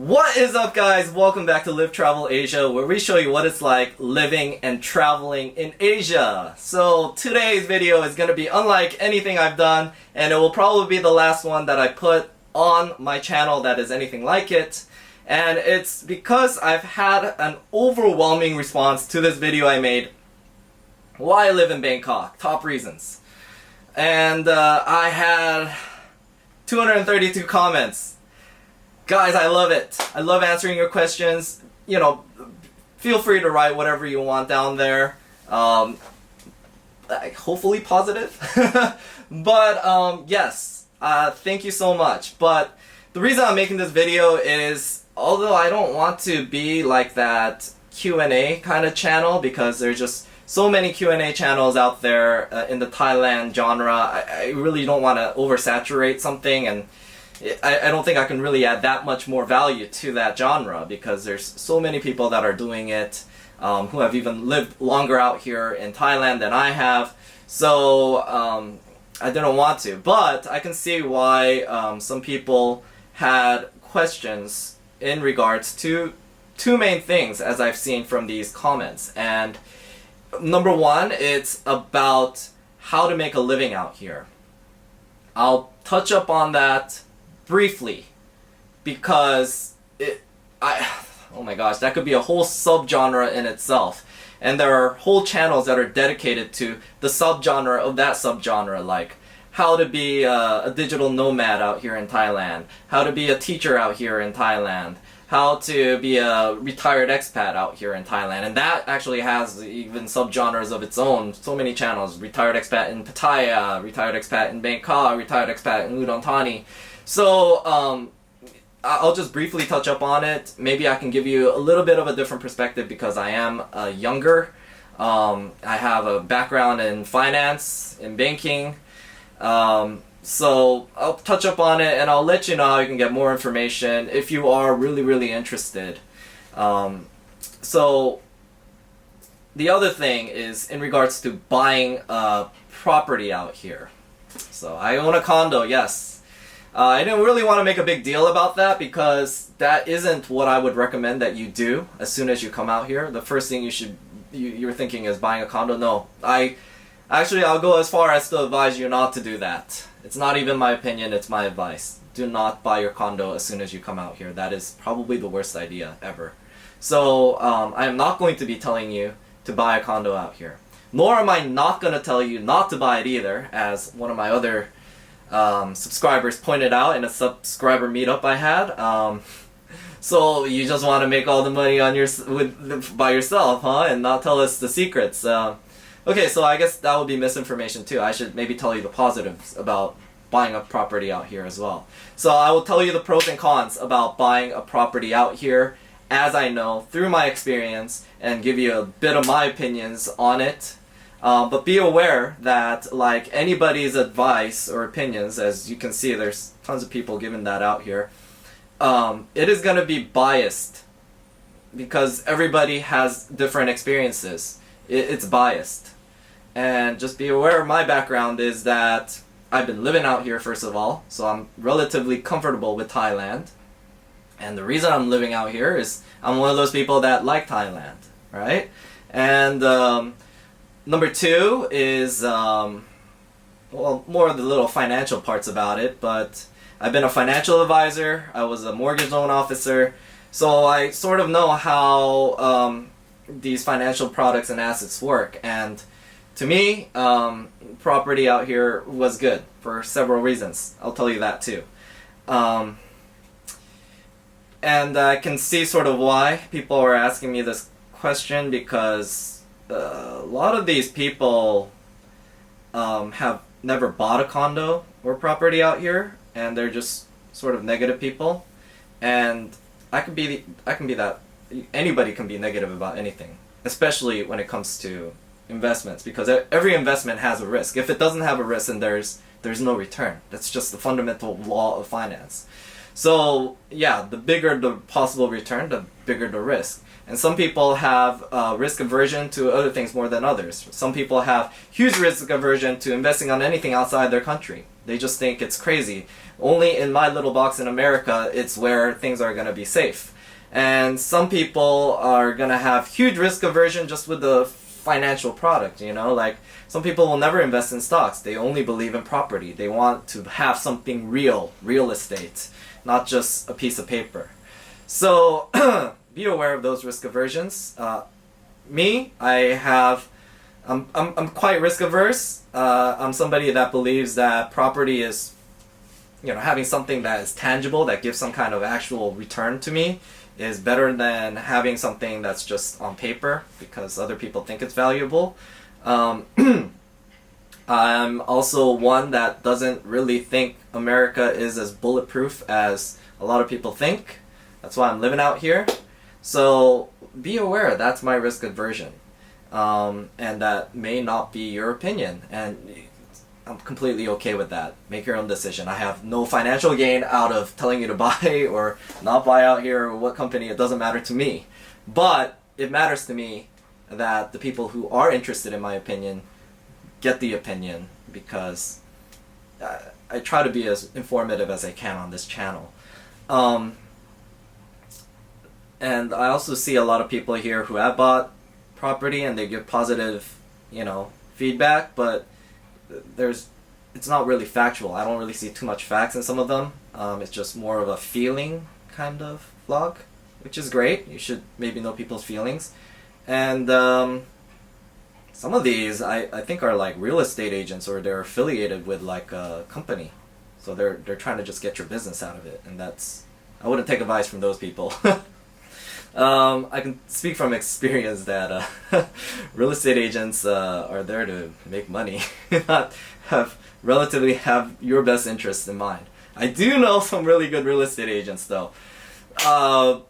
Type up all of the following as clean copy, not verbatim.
What is up, guys? Welcome back to Live Travel Asia, where we show you what it's like living and traveling in Asia. So today's video is going to be unlike anything I've done, and it will probably be the last one that I put on my channel that is anything like it. And it's because I've had an overwhelming response to this video I made, Why I Live in Bangkok, Top Reasons. And I had 232 comments. Guys, I love it. I love answering your questions. You know, feel free to write whatever you want down there. Hopefully positive. But yes, thank you so much. But the reason I'm making this video is, although I don't want to be like that Q&A kind of channel, because there's just so many Q&A channels out there in the Thailand genre, I really don't want to oversaturate something, and I don't think I can really add that much more value to that genre, because there's so many people that are doing it who have even lived longer out here in Thailand than I have. So I didn't want to, but I can see why some people had questions in regards to two main things, as I've seen from these comments. And number one, it's about how to make a living out here. I'll touch up on that briefly, because oh my gosh, that could be a whole subgenre in itself, and there are whole channels that are dedicated to the subgenre of that subgenre, like how to be a digital nomad out here in Thailand, how to be a teacher out here in Thailand, how to be a retired expat out here in Thailand, and that actually has even subgenres of its own. So many channels: retired expat in Pattaya, retired expat in Bangkok, retired expat in Udon Thani. So I'll just briefly touch up on it. Maybe I can give you a little bit of a different perspective, because I am younger. I have a background in finance, in banking. So I'll touch up on it, and I'll let you know how you can get more information if you are really interested. So the other thing is in regards to buying a property out here. So I own a condo, yes. I didn't really want to make a big deal about that, because that isn't what I would recommend that you do as soon as you come out here. The first thing you're thinking is buying a condo. No, I'll go as far as to advise you not to do that. It's not even my opinion, it's my advice. Do not buy your condo as soon as you come out here. That is probably the worst idea ever. So I am not going to be telling you to buy a condo out here. Nor am I not going to tell you not to buy it either, as one of my other subscribers pointed out in a subscriber meetup I had. So you just want to make all the money on by yourself, huh? And not tell us the secrets. Okay, so I guess that would be misinformation too. I should maybe tell you the positives about buying a property out here as well. So I will tell you the pros and cons about buying a property out here, as I know through my experience, and give you a bit of my opinions on it. But be aware that, like anybody's advice or opinions, as you can see, there's tons of people giving that out here, it is going to be biased, because everybody has different experiences. It's biased. And just be aware, my background is that I've been living out here, first of all, so I'm relatively comfortable with Thailand. And the reason I'm living out here is I'm one of those people that like Thailand, right? And number two is, well, more of the little financial parts about it, but I've been a financial advisor, I was a mortgage loan officer, so I sort of know how these financial products and assets work. And to me, property out here was good for several reasons. I'll tell you that too. And I can see sort of why people are asking me this question, because a lot of these people have never bought a condo or property out here, and they're just sort of negative people. And I can be that. Anybody can be negative about anything, especially when it comes to investments, because every investment has a risk. If it doesn't have a risk, then there's no return. That's just the fundamental law of finance. So yeah, the bigger the possible return, the bigger the risk. And some people have risk aversion to other things more than others. Some people have huge risk aversion to investing on anything outside their country. They just think it's crazy. Only in my little box in America, it's where things are going to be safe. And some people are going to have huge risk aversion just with the financial product, you know? Like, some people will never invest in stocks. They only believe in property. They want to have something real estate, not just a piece of paper. So, be aware of those risk aversions. I'm quite risk averse. I'm somebody that believes that property is, you know, having something that is tangible, that gives some kind of actual return to me, is better than having something that's just on paper because other people think it's valuable. I'm also one that doesn't really think America is as bulletproof as a lot of people think. That's why I'm living out here. So be aware, that's my risk aversion. And that may not be your opinion. And I'm completely okay with that. Make your own decision. I have no financial gain out of telling you to buy or not buy out here or what company. It doesn't matter to me. But it matters to me that the people who are interested in my opinion get the opinion, because I try to be as informative as I can on this channel. And I also see a lot of people here who have bought property and they give positive, you know, feedback, but it's not really factual. I don't really see too much facts in some of them. It's just more of a feeling kind of vlog, which is great. You should maybe know people's feelings. And some of these I think are like real estate agents, or they're affiliated with like a company. So they're trying to just get your business out of it, and I wouldn't take advice from those people. I can speak from experience that real estate agents are there to make money, not have your best interests in mind. I do know some really good real estate agents though.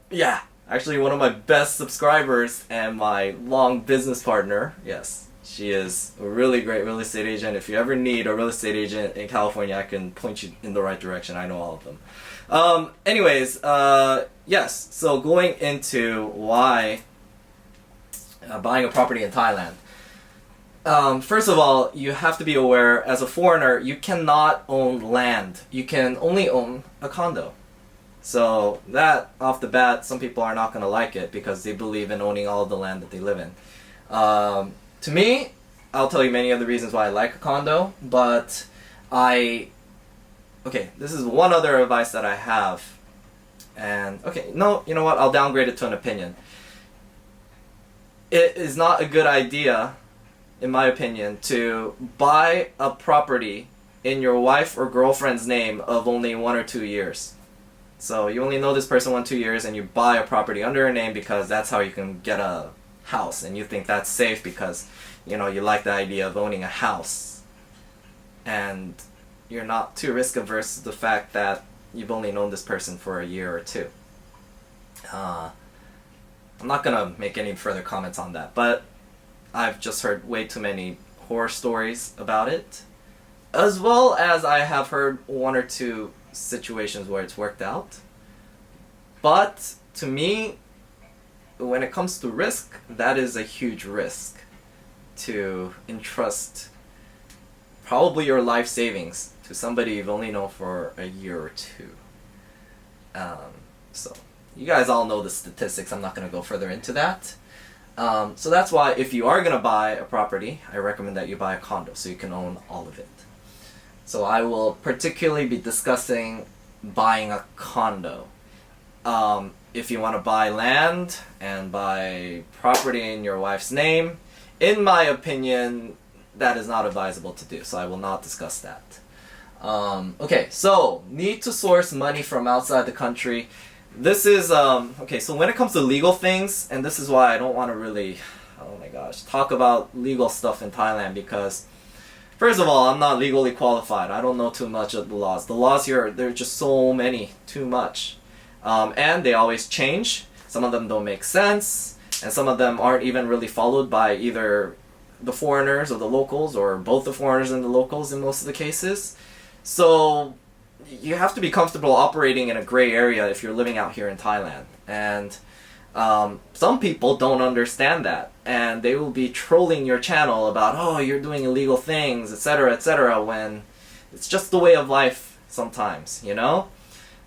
Yeah, actually one of my best subscribers and my long business partner, yes, she is a really great real estate agent. If you ever need a real estate agent in California, I can point you in the right direction. I know all of them. Anyways, yes, so going into why buying a property in Thailand. First of all, you have to be aware, as a foreigner, you cannot own land. You can only own a condo. So that, off the bat, some people are not going to like it because they believe in owning all of the land that they live in. To me, I'll tell you many of the reasons why I like a condo, but okay, this is one other advice that I have. And, okay, no, you know what? I'll downgrade it to an opinion. It is not a good idea, in my opinion, to buy a property in your wife or girlfriend's name of only 1 or 2 years. So you only know this person 1 or 2 years and you buy a property under her name because that's how you can get a house. And you think that's safe because, you know, you like the idea of owning a house. And you're not too risk averse to the fact that you've only known this person for a year or two. I'm not gonna make any further comments on that, but I've just heard way too many horror stories about it, as well as I have heard 1 or 2 situations where it's worked out. But to me, when it comes to risk, that is a huge risk, to entrust probably your life savings to somebody you've only known for a year or 2. So you guys all know the statistics. I'm not going to go further into that. So that's why if you are going to buy a property, I recommend that you buy a condo so you can own all of it. So I will particularly be discussing buying a condo. If you want to buy land and buy property in your wife's name, in my opinion, that is not advisable to do, so I will not discuss that. Okay, so need to source money from outside the country. This is, okay, so when it comes to legal things, and this is why I don't want to really, oh my gosh, talk about legal stuff in Thailand, because first of all, I'm not legally qualified. I don't know too much of the laws. The laws here, there are just so many, too much. And they always change. Some of them don't make sense, and some of them aren't even really followed by either the foreigners or the locals, or both the foreigners and the locals in most of the cases. So you have to be comfortable operating in a gray area if you're living out here in Thailand. And some people don't understand that, and they will be trolling your channel about, oh, you're doing illegal things, etc., etc., when it's just the way of life sometimes, you know?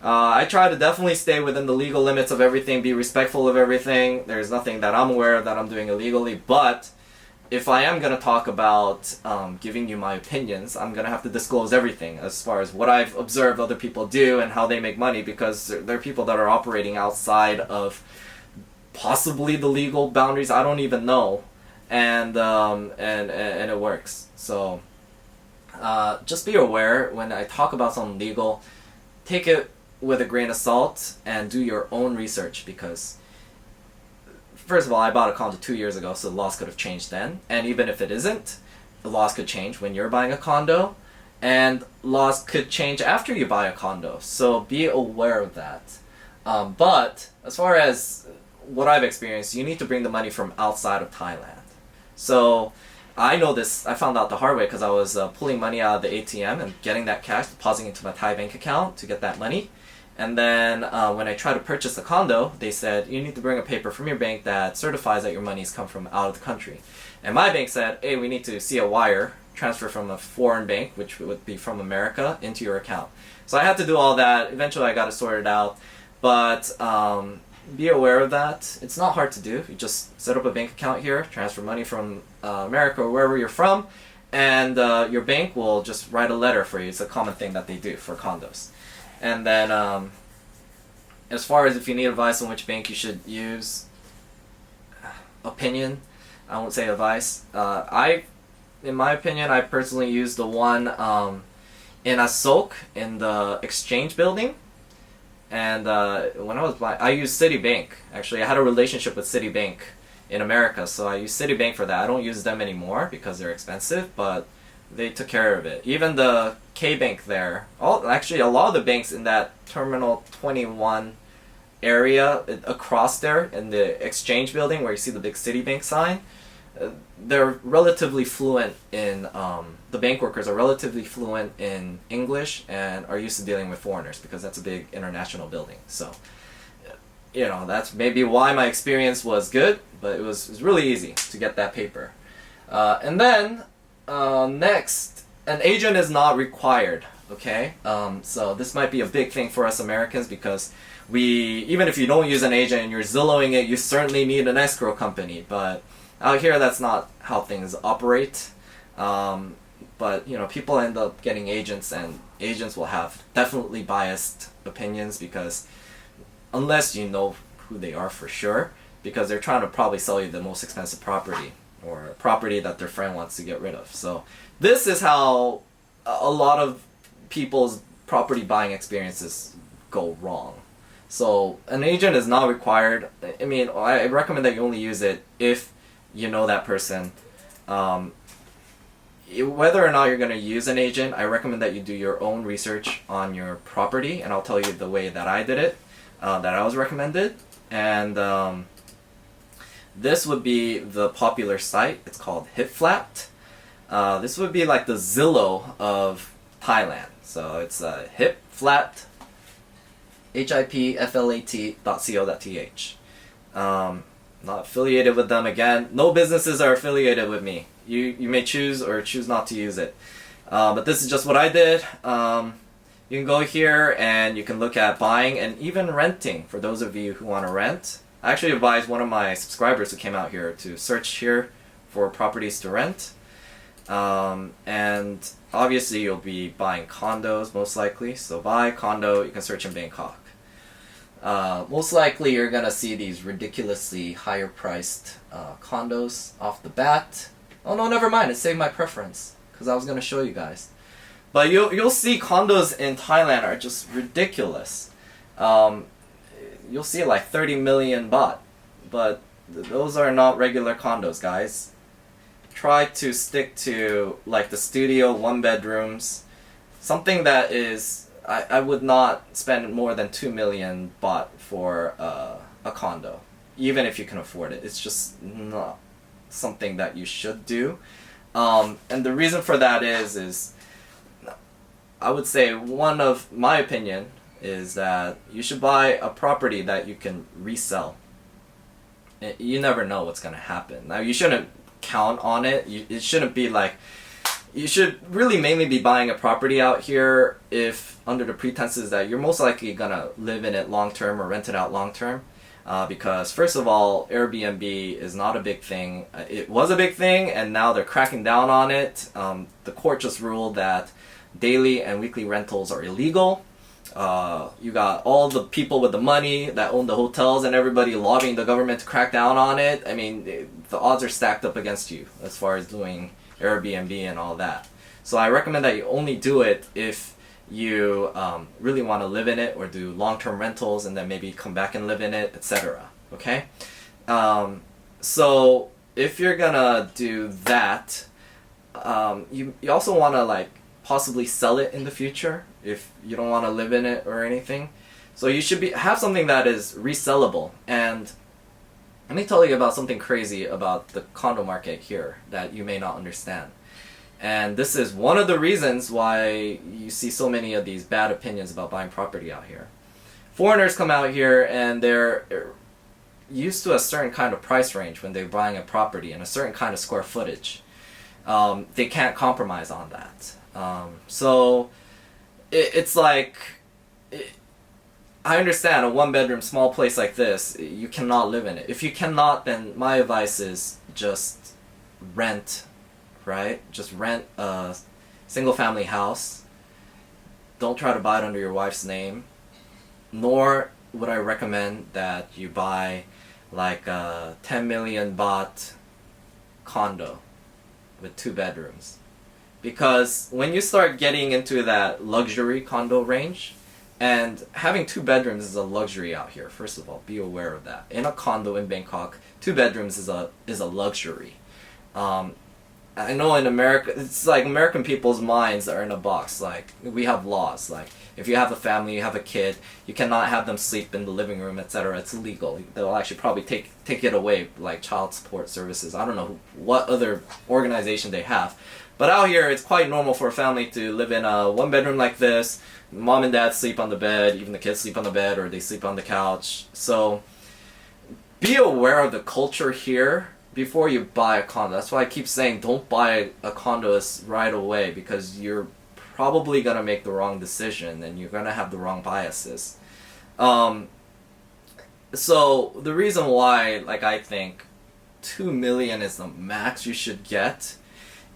I try to definitely stay within the legal limits of everything, be respectful of everything. There's nothing that I'm aware of that I'm doing illegally, but if I am going to talk about giving you my opinions, I'm going to have to disclose everything as far as what I've observed other people do and how they make money, because there are people that are operating outside of possibly the legal boundaries. I don't even know, and it works. So just be aware when I talk about something legal. Take it with a grain of salt and do your own research, because first of all, I bought a condo 2 years ago, so the laws could have changed then. And even if it isn't, the laws could change when you're buying a condo, and laws could change after you buy a condo. So be aware of that. But as far as what I've experienced, you need to bring the money from outside of Thailand. So I know this, I found out the hard way because I was pulling money out of the ATM and getting that cash, depositing into my Thai bank account to get that money. And then when I tried to purchase the condo, they said, you need to bring a paper from your bank that certifies that your money's come from out of the country. And my bank said, hey, we need to see a wire transfer from a foreign bank, which would be from America, into your account. So I had to do all that. Eventually I got it sorted out. But be aware of that. It's not hard to do. You just set up a bank account here, transfer money from America or wherever you're from, and your bank will just write a letter for you. It's a common thing that they do for condos. And then as far as if you need advice on which bank you should use, opinion, I won't say advice. In my opinion, I personally use the one in Asok in the Exchange building. And when I was buying, I used Citibank. Actually, I had a relationship with Citibank in America, so I use Citibank for that. I don't use them anymore because they're expensive, but they took care of it. Even the K-Bank there, actually a lot of the banks in that Terminal 21 area across there in the Exchange building where you see the big Citibank sign, they're relatively fluent in, the bank workers are relatively fluent in English and are used to dealing with foreigners because that's a big international building. So, you know, that's maybe why my experience was good, but it was really easy to get that paper. And then, next, an agent is not required, okay? So this might be a big thing for us Americans because even if you don't use an agent and you're Zillow-ing it, you certainly need an escrow company, but out here, that's not how things operate. But, you know, people end up getting agents, and agents will have definitely biased opinions because unless you know who they are for sure, because they're trying to probably sell you the most expensive property or a property that their friend wants to get rid of. So this is how a lot of people's property buying experiences go wrong. So an agent is not required. I mean, I recommend that you only use it if you know that person. Whether or not you're going to use an agent, I recommend that you do your own research on your property, and I'll tell you the way that I did it, that I was recommended. And this would be the popular site. It's called HipFlat. This would be like the Zillow of Thailand. So it's HipFlat, HIPFLAT.co.th. Not affiliated with them again. No businesses are affiliated with me. You may choose or choose not to use it. But this is just what I did. You can go here and you can look at buying and even renting for those of you who want to rent. I actually advised one of my subscribers who came out here to search here for properties to rent. And obviously you'll be buying condos most likely. So buy condo, you can search in Bangkok. Most likely you're gonna see these ridiculously higher priced condos off the bat. Oh no, never mind, it saved my preference because I was gonna show you guys. But you'll see condos in Thailand are just ridiculous. You'll see like 30 million baht, but those are not regular condos, guys. Try to stick to like the studio 1 bedrooms, something that is. I would not spend more than 2 million baht for a condo, even if you can afford it. It's just not something that you should do. And the reason for that is I would say one of my opinion is that you should buy a property that you can resell. You never know what's going to happen. Now, you shouldn't count on it. It shouldn't be like, you should really mainly be buying a property out here if under the pretenses that you're most likely gonna live in it long term or rent it out long term. Because first of all, Airbnb is not a big thing. It was a big thing, and now they're cracking down on it. The court just ruled that daily and weekly rentals are illegal. You got all the people with the money that own the hotels and everybody lobbying the government to crack down on it. I mean, the odds are stacked up against you as far as doing Airbnb and all that. So I recommend that you only do it if you really want to live in it, or do long-term rentals and then maybe come back and live in it, etc. Okay? So if you're gonna do that, you also want to like possibly sell it in the future if you don't want to live in it or anything. So you should have something that is resellable. And let me tell you about something crazy about the condo market here that you may not understand. And this is one of the reasons why you see so many of these bad opinions about buying property out here. Foreigners come out here and they're used to a certain kind of price range when they're buying a property and a certain kind of square footage. They can't compromise on that. So it's like, I understand a one-bedroom small place like this, you cannot live in it. If you cannot, then my advice is just rent, right? Just rent a single-family house. Don't try to buy it under your wife's name. Nor would I recommend that you buy like a 10 million baht condo with 2 bedrooms. Because when you start getting into that luxury condo range, and having 2 bedrooms is a luxury out here, first of all, be aware of that. In a condo in Bangkok, 2 bedrooms is a luxury. I know in America, it's like American people's minds are in a box. Like, we have laws. Like, if you have a family, you have a kid, you cannot have them sleep in the living room, etc. It's illegal. They'll actually probably take it away, like child support services. I don't know what other organization they have. But out here, it's quite normal for a family to live in a 1-bedroom like this. Mom and dad sleep on the bed, even the kids sleep on the bed, or they sleep on the couch. So be aware of the culture here before you buy a condo. That's why I keep saying don't buy a condo right away, because you're probably going to make the wrong decision and you're going to have the wrong biases. So the reason why, like, I think 2 million is the max you should get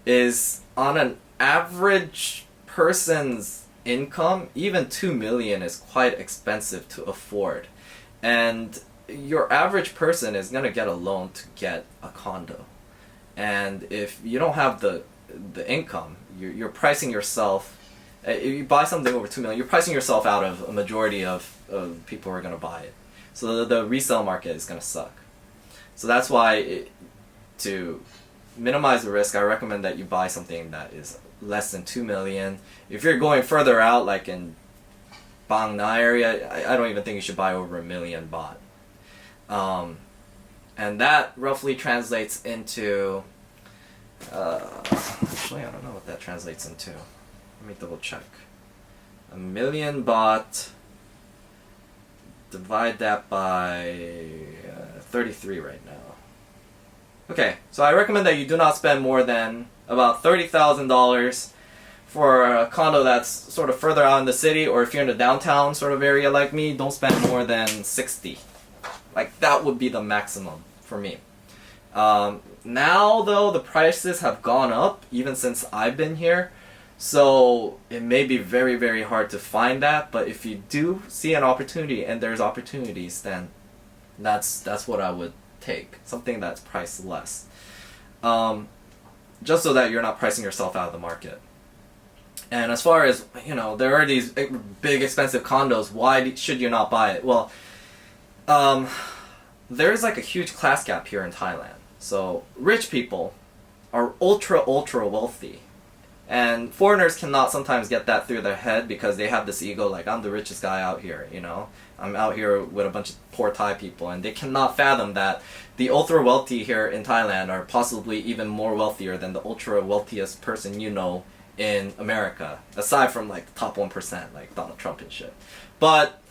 is on an average person's income, even 2 million is quite expensive to afford. And your average person is going to get a loan to get a condo. And if you don't have the income, you're pricing yourself, if you buy something over 2 million, you're pricing yourself out of a majority of people who are going to buy it. So the resale market is going to suck. So that's why to minimize the risk, I recommend that you buy something that is less than 2 million. If you're going further out, like in Bang Na area, I don't even think you should buy over 1 million baht. And that roughly translates into, actually I don't know what that translates into. Let me double check. 1 million baht, divide that by 33 right now. Okay, so I recommend that you do not spend more than about $30,000 for a condo that's sort of further out in the city, or if you're in the downtown sort of area like me, don't spend more than 60. Like, that would be the maximum for me. Now, though, the prices have gone up even since I've been here, so it may be very, very hard to find that, but if you do see an opportunity, and there's opportunities, then that's what I would take. Something that's priced less. Just so that you're not pricing yourself out of the market. And as far as, there are these big expensive condos, why should you not buy it? Well, there's like a huge class gap here in Thailand. So rich people are ultra wealthy. And foreigners cannot sometimes get that through their head because they have this ego, like, I'm the richest guy out here, I'm out here with a bunch of poor Thai people, and they cannot fathom that the ultra wealthy here in Thailand are possibly even more wealthier than the ultra wealthiest person in America, aside from like the top 1%, like Donald Trump and shit. But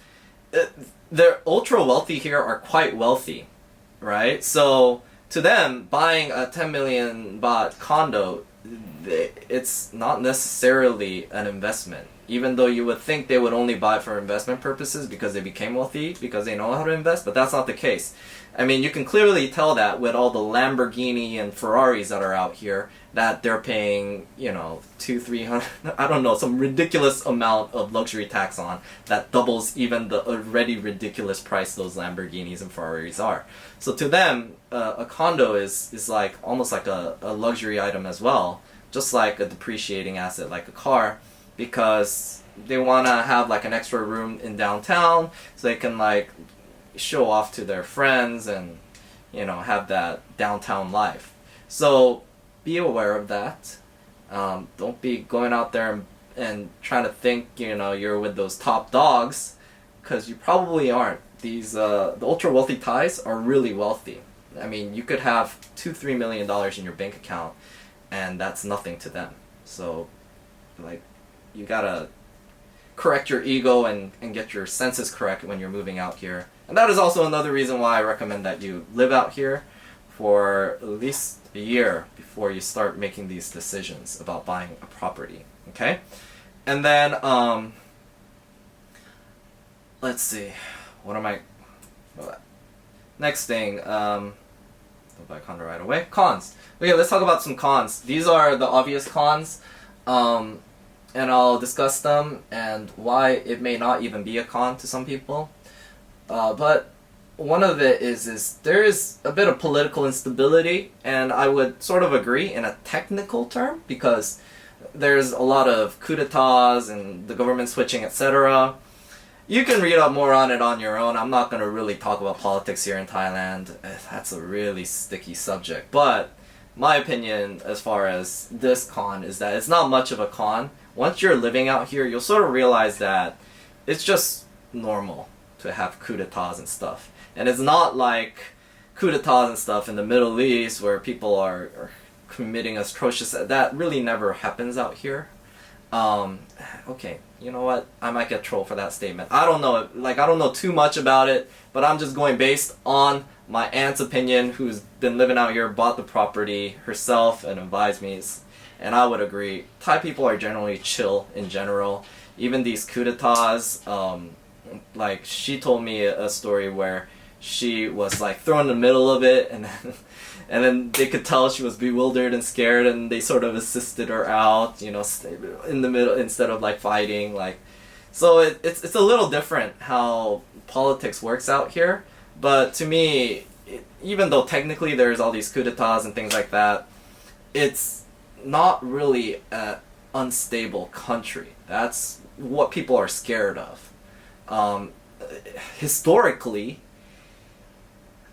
the ultra wealthy here are quite wealthy, right? So to them, buying a 10 million baht condo it's not necessarily an investment. Even though you would think they would only buy it for investment purposes because they became wealthy, because they know how to invest, but that's not the case. I mean, you can clearly tell that with all the Lamborghini and Ferraris that are out here, that they're paying, you know, 200-300, I don't know, some ridiculous amount of luxury tax on that doubles even the already ridiculous price those Lamborghinis and Ferraris are. So to them, a condo is like almost like a luxury item as well, just like a depreciating asset like a car, because they want to have like an extra room in downtown so they can like show off to their friends and, you know, have that downtown life. So be aware of that. Don't be going out there and trying to think, you know, you're with those top dogs, because you probably aren't. These the ultra wealthy Thais are really wealthy. I mean, you could have $2-3 million in your bank account and that's nothing to them. So like, you gotta correct your ego and get your senses correct when you're moving out here. And that is also another reason why I recommend that you live out here for at least a year before you start making these decisions about buying a property. Okay? And then, let's see. What am I... Next thing, don't buy a condo right away. Cons. Okay, let's talk about some cons. These are the obvious cons. And I'll discuss them and why it may not even be a con to some people. But one of it is there is a bit of political instability, and I would sort of agree in a technical term, because there's a lot of coup d'etats and the government switching, etc. You can read up more on it on your own. I'm not going to really talk about politics here in Thailand. That's a really sticky subject. But my opinion as far as this con is that it's not much of a con. Once you're living out here, you'll sort of realize that it's just normal to have coup d'etats and stuff. And it's not like coup d'etats and stuff in the Middle East where people are committing atrocious... That really never happens out here. Okay, you know what? I might get trolled for that statement. I don't know. Like, I don't know too much about it, but I'm just going based on my aunt's opinion, who's been living out here, bought the property herself, and advised me. And I would agree. Thai people are generally chill in general. Even these coup d'etats, like, she told me a story where she was like thrown in the middle of it, and then they could tell she was bewildered and scared, and they sort of assisted her out, you know, in the middle instead of like fighting. Like, so it's a little different how politics works out here. But to me, even though technically there's all these coup d'etats and things like that, it's not really an unstable country. That's what people are scared of. Historically,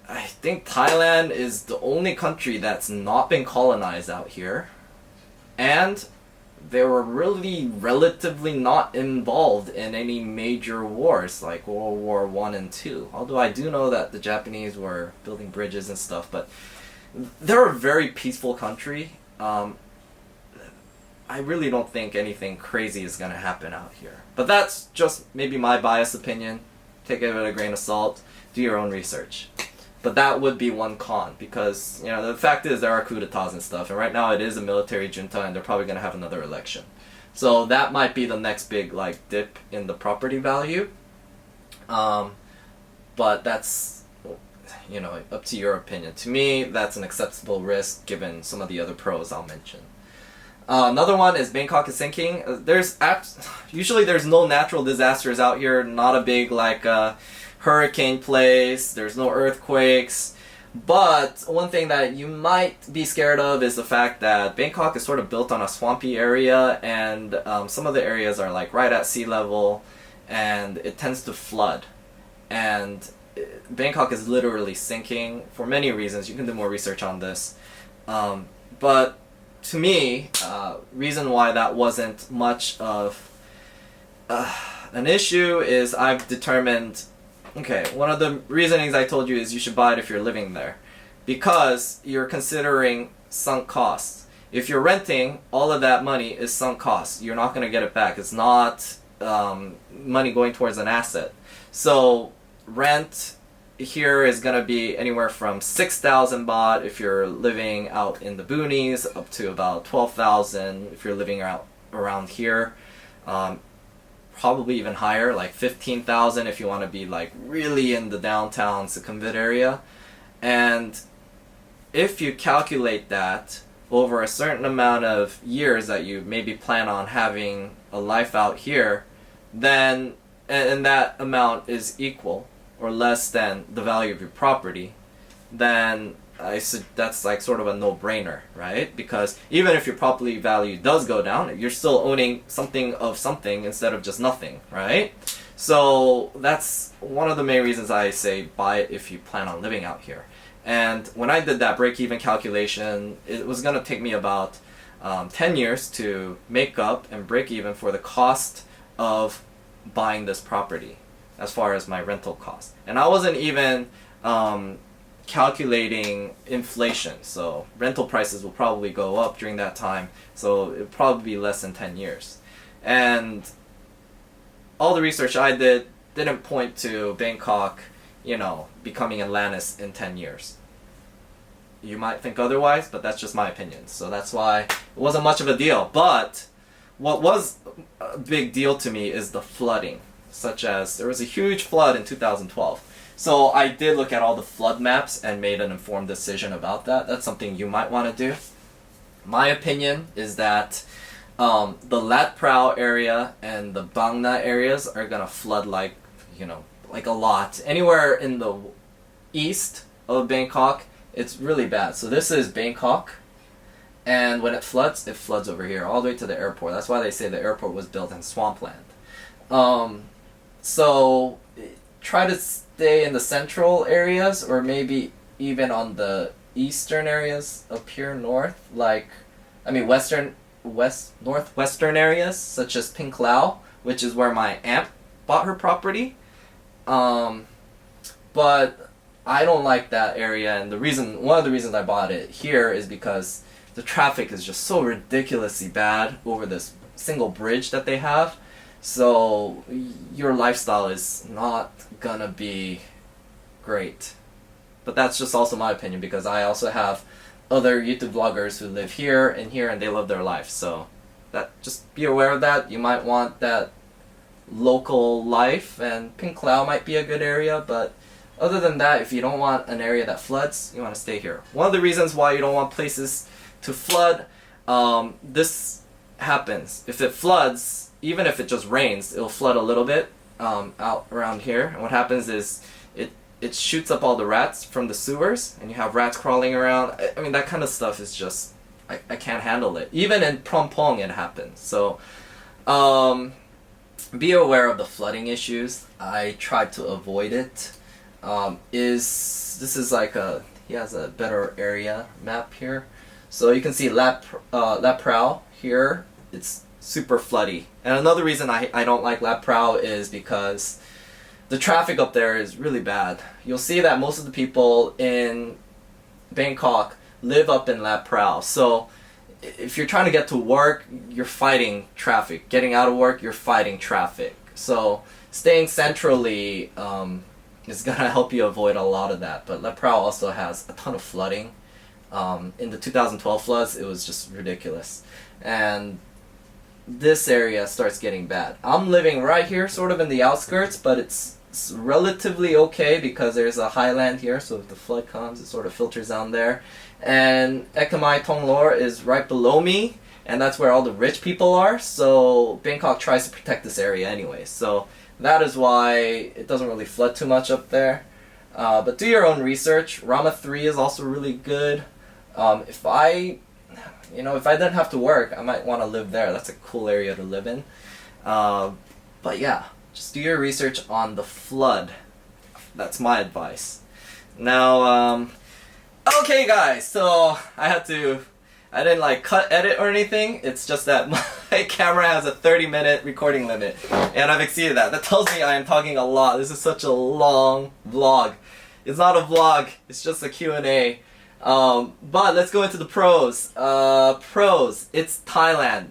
I think Thailand is the only country that's not been colonized out here, and they were really relatively not involved in any major wars like World War I and II. Although I do know that the Japanese were building bridges and stuff, but they're a very peaceful country. I really don't think anything crazy is going to happen out here. But that's just maybe my biased opinion. Take it with a grain of salt. Do your own research. But that would be one con, because, you know, the fact is there are coup d'etats and stuff, and right now it is a military junta, and they're probably going to have another election. So that might be the next big, like, dip in the property value. But that's, you know, up to your opinion. To me, that's an acceptable risk given some of the other pros I'll mention. Another one is Bangkok is sinking. Usually there's no natural disasters out here, not a big, like, hurricane place, there's no earthquakes. But one thing that you might be scared of is the fact that Bangkok is sort of built on a swampy area, and some of the areas are like right at sea level, and it tends to flood. And Bangkok is literally sinking for many reasons. You can do more research on this. But to me, reason why that wasn't much of an issue is I've determined, okay, one of the reasonings I told you is you should buy it if you're living there, because you're considering sunk costs. If you're renting, all of that money is sunk costs. You're not going to get it back. It's not money going towards an asset. So rent here is gonna be anywhere from 6,000 baht if you're living out in the boonies, up to about 12,000 if you're living out around here. Probably even higher, like 15,000 if you want to be like really in the downtown Sukhumvit area. And if you calculate that over a certain amount of years that you maybe plan on having a life out here, then and that amount is equal or less than the value of your property, then that's like sort of a no-brainer, right? Because even if your property value does go down, you're still owning something of something instead of just nothing, right? So that's one of the main reasons I say buy it if you plan on living out here. And when I did that break-even calculation, it was going to take me about 10 years to make up and break even for the cost of buying this property as far as my rental cost. And I wasn't even calculating inflation, so rental prices will probably go up during that time, so it'll probably be less than 10 years. And all the research I did didn't point to Bangkok, you know, becoming Atlantis in 10 years. You might think otherwise, but that's just my opinion. So that's why it wasn't much of a deal. But what was a big deal to me is the flooding, such as there was a huge flood in 2012. So I did look at all the flood maps and made an informed decision about that. That's something you might want to do. My opinion is that the Lat Prao area and the Bang Na areas are gonna flood like, you know, like a lot. Anywhere in the east of Bangkok, it's really bad. So this is Bangkok, and when it floods over here all the way to the airport. That's why they say the airport was built in swampland. So try to stay in the central areas, or maybe even on the eastern areas up here north, like, I mean northwestern areas, such as Pink Lao, which is where my aunt bought her property. But I don't like that area, and one of the reasons I bought it here is because the traffic is just so ridiculously bad over this single bridge that they have. So your lifestyle is not gonna be great. But that's just also my opinion, because I also have other YouTube vloggers who live here, and they live their life. So just be aware of that. You might want that local life, and Pink Cloud might be a good area, but other than that, if you don't want an area that floods, you want to stay here. One of the reasons why you don't want places to flood, this happens. If it floods, even if it just rains, it'll flood a little bit out around here. And what happens is it shoots up all the rats from the sewers, and you have rats crawling around. I mean, that kind of stuff is just, I can't handle it. Even in Phrom Phong it happens. So be aware of the flooding issues. I tried to avoid it. This is like he has a better area map here. So you can see Lat Prao here, it's super floody. And another reason I don't like Lat Prao is because the traffic up there is really bad. You'll see that most of the people in Bangkok live up in Lat Prao. So if you're trying to get to work, you're fighting traffic. Getting out of work, you're fighting traffic. So staying centrally is gonna help you avoid a lot of that. But Lat Prao also has a ton of flooding. In the 2012 floods, it was just ridiculous. And this area starts getting bad. I'm living right here, sort of in the outskirts, but it's relatively okay because there's a highland here, so if the flood comes, it sort of filters down there. And Ekamai Tonglor is right below me, and that's where all the rich people are, so Bangkok tries to protect this area anyway. So that is why it doesn't really flood too much up there. But do your own research. Rama 3 is also really good. If I didn't have to work, I might want to live there. That's a cool area to live in. But yeah, just do your research on the flood. That's my advice. Now, okay guys, so I didn't like cut, edit or anything. It's just that my camera has a 30-minute recording limit, and I've exceeded that. That tells me I am talking a lot. This is such a long vlog. It's not a vlog, it's just a Q&A. But let's go into the pros. Pros, it's Thailand.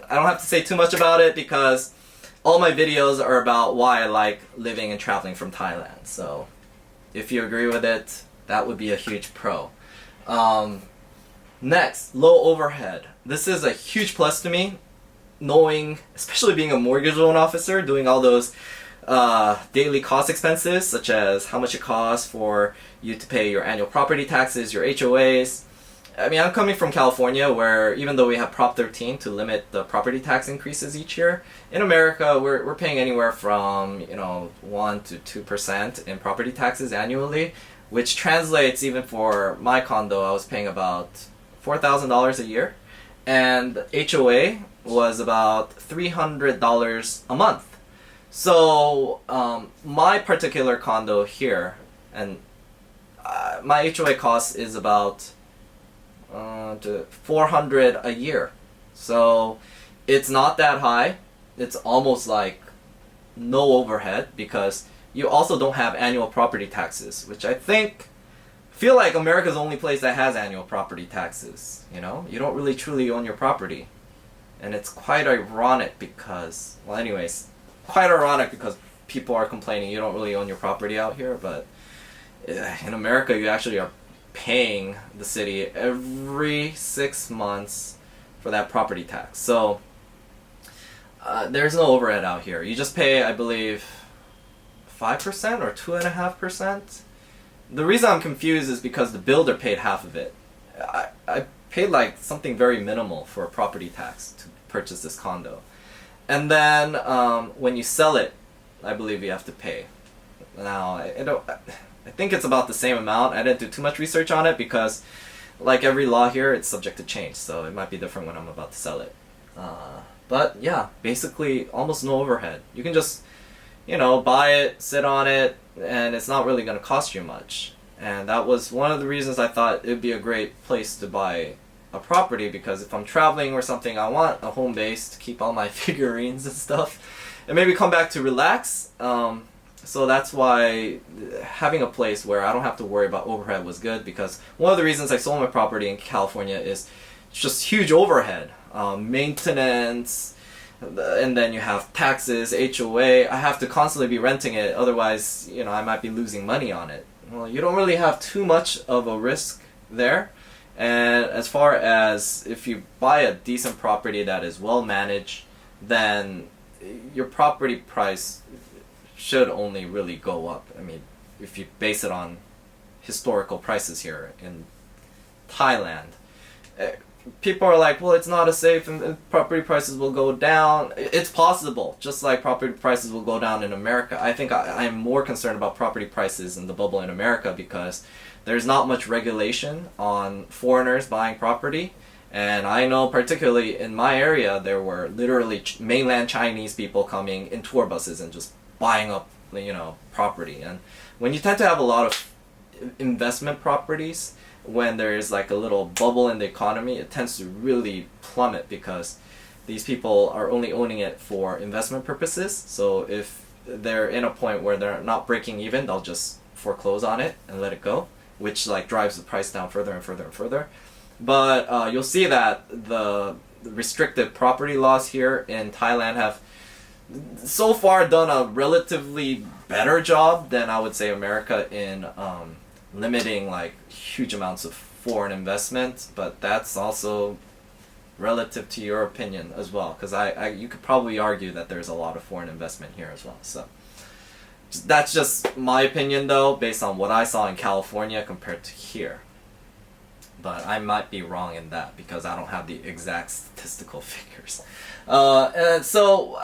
I don't have to say too much about it because all my videos are about why I like living and traveling from Thailand. So If you agree with it, that would be a huge pro. Next, low overhead. This is a huge plus to me, knowing, especially being a mortgage loan officer, doing all those daily cost expenses, such as how much it costs for you to pay your annual property taxes, your HOAs. I mean, I'm coming from California, where even though we have Prop 13 to limit the property tax increases each year, in America we're paying anywhere from 1 to 2% in property taxes annually, which translates, even for my condo, I was paying about $4,000 a year, and HOA was about $300 a month. So my particular condo here, and my HOA cost is about $400 a year. So it's not that high. It's almost like no overhead, because you also don't have annual property taxes, which I feel like America's the only place that has annual property taxes. You don't really truly own your property. And it's quite ironic because, people are complaining you don't really own your property out here, but in America you actually are paying the city every 6 months for that property tax. So there's no overhead out here. You just pay, I believe, 5% or 2.5%. The reason I'm confused is because the builder paid half of it. I paid like something very minimal for a property tax to purchase this condo. And then when you sell it, I believe you have to pay. Now, I think it's about the same amount. I didn't do too much research on it because, like every law here, it's subject to change. So it might be different when I'm about to sell it. But yeah, basically almost no overhead. You can just, buy it, sit on it, and it's not really going to cost you much. And that was one of the reasons I thought it would be a great place to buy a property, because if I'm traveling or something, I want a home base to keep all my figurines and stuff, and maybe come back to relax. So that's why having a place where I don't have to worry about overhead was good, because one of the reasons I sold my property in California is just huge overhead. Maintenance, and then you have taxes, HOA. I have to constantly be renting it, otherwise, I might be losing money on it. Well, you don't really have too much of a risk there. And as far as if you buy a decent property that is well managed, then your property price should only really go up. I mean, if you base it on historical prices here in Thailand, people are like, well, it's not as safe and property prices will go down. It's possible, just like property prices will go down in America. I think I'm more concerned about property prices in the bubble in America, because there's not much regulation on foreigners buying property. And I know particularly in my area, there were literally mainland Chinese people coming in tour buses and just buying up, property. And when you tend to have a lot of investment properties, when there's like a little bubble in the economy, it tends to really plummet, because these people are only owning it for investment purposes. So if they're in a point where they're not breaking even, they'll just foreclose on it and let it go, which like drives the price down further and further and further. But you'll see that the restrictive property laws here in Thailand have so far done a relatively better job than I would say America in limiting like huge amounts of foreign investment. But that's also relative to your opinion as well, because you could probably argue that there's a lot of foreign investment here as well. So that's just my opinion, though, based on what I saw in California compared to here. But I might be wrong in that, because I don't have the exact statistical figures. And so,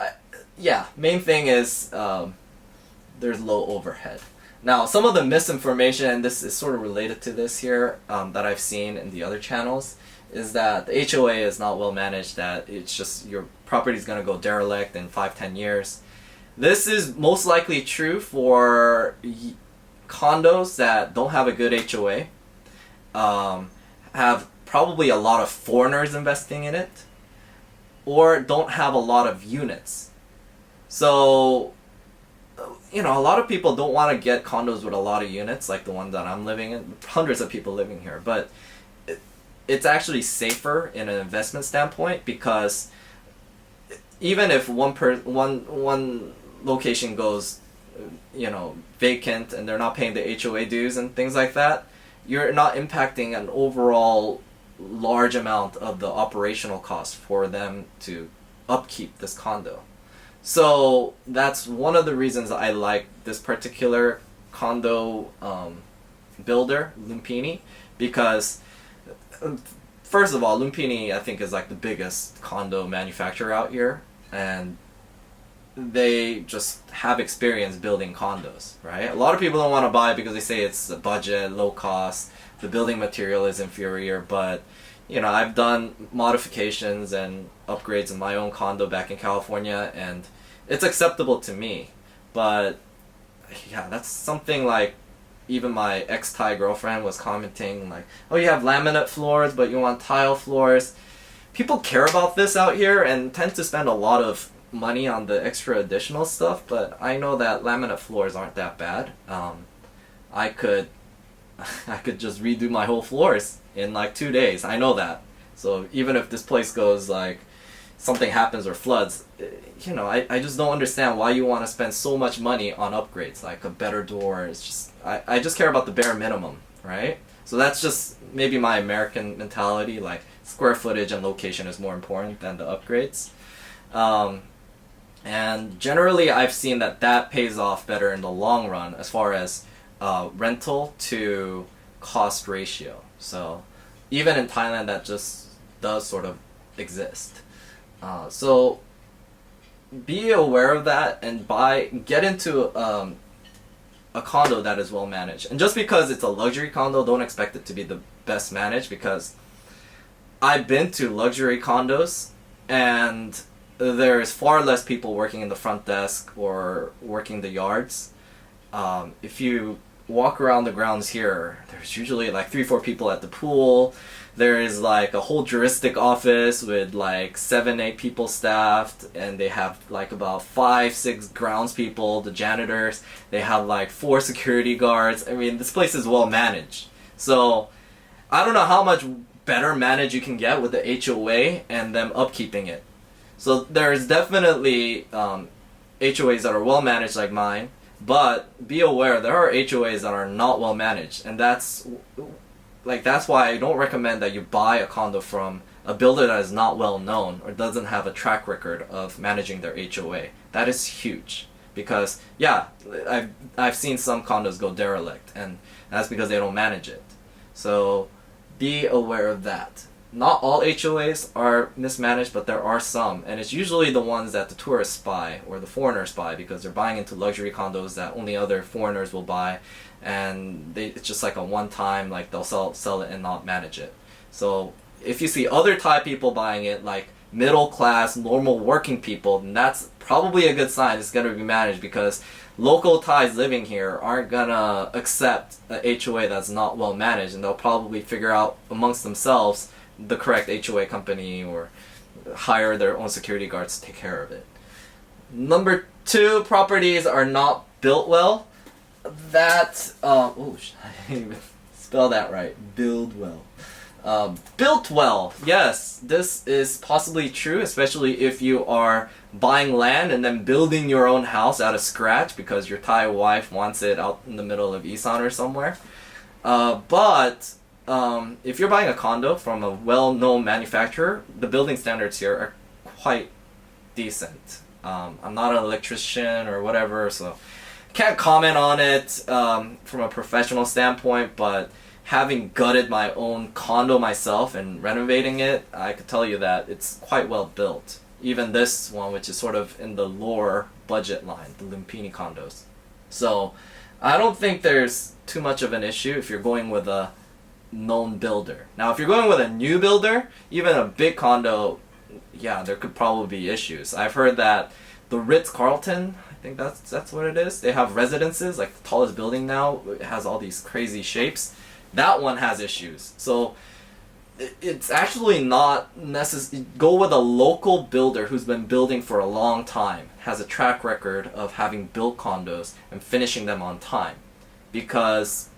yeah, main thing is there's low overhead. Now, some of the misinformation, and this is sort of related to this here, that I've seen in the other channels, is that the HOA is not well managed, that it's just your property is going to go derelict in 5-10 years. This is most likely true for condos that don't have a good HOA, have probably a lot of foreigners investing in it, or don't have a lot of units. So, a lot of people don't want to get condos with a lot of units, like the one that I'm living in. Hundreds of people living here, but it's actually safer in an investment standpoint, because even if one location goes vacant and they're not paying the HOA dues and things like that, you're not impacting an overall large amount of the operational cost for them to upkeep this condo. So that's one of the reasons I like this particular condo builder, Lumpini, because first of all, Lumpini I think is like the biggest condo manufacturer out here, and they just have experience building condos, right? A lot of people don't want to buy it because they say it's a budget, low cost, the building material is inferior, but I've done modifications and upgrades in my own condo back in California, and it's acceptable to me. But yeah, that's something like even my ex-Thai girlfriend was commenting like, oh, you have laminate floors but you want tile floors. People care about this out here and tend to spend a lot of money on the extra additional stuff, but I know that laminate floors aren't that bad. I could just redo my whole floors in like 2 days. I know that. So even if this place goes like something happens or floods, I just don't understand why you want to spend so much money on upgrades like a better door. It's just I just care about the bare minimum, right? So that's just maybe my American mentality, like square footage and location is more important than the upgrades. And generally I've seen that pays off better in the long run as far as rental to cost ratio. So even in Thailand that just does sort of exist. So be aware of that and get into a condo that is well managed. And just because it's a luxury condo, don't expect it to be the best managed, because I've been to luxury condos and there's far less people working in the front desk or working the yards. If you walk around the grounds here, there's usually like 3-4 people at the pool. There is like a whole juristic office with like 7-8 people staffed, and they have like about 5-6 grounds people, the janitors. They have like 4 security guards. I mean, this place is well managed. So I don't know how much better managed you can get with the HOA and them upkeeping it. So there's definitely HOAs that are well managed like mine, but be aware there are HOAs that are not well managed, and that's why I don't recommend that you buy a condo from a builder that is not well known or doesn't have a track record of managing their HOA. That is huge, because I've seen some condos go derelict, and that's because they don't manage it. So be aware of that. Not all HOAs are mismanaged, but there are some, and it's usually the ones that the tourists buy or the foreigners buy, because they're buying into luxury condos that only other foreigners will buy, and it's just like a one-time, like they'll sell it and not manage it. So if you see other Thai people buying it, like middle class, normal working people, then that's probably a good sign it's going to be managed, because local Thais living here aren't gonna accept a HOA that's not well managed, and they'll probably figure out amongst themselves the correct HOA company or hire their own security guards to take care of it. Number 2, properties are not built well. That, I didn't even spell that right. Build well. Built well. Yes, this is possibly true, especially if you are buying land and then building your own house out of scratch because your Thai wife wants it out in the middle of Isan or somewhere. But if you're buying a condo from a well-known manufacturer, the building standards here are quite decent. I'm not an electrician or whatever, so can't comment on it from a professional standpoint, but having gutted my own condo myself and renovating it, I could tell you that it's quite well built. Even this one, which is sort of in the lower budget line, the Lumpini condos. So I don't think there's too much of an issue if you're going with a known builder. Now, if you're going with a new builder, even a big condo, yeah, there could probably be issues. I've heard that the Ritz-Carlton, I think that's what it is, they have residences, like the tallest building now, it has all these crazy shapes. That one has issues. So it's actually not necessary. Go with a local builder who's been building for a long time, has a track record of having built condos and finishing them on time, because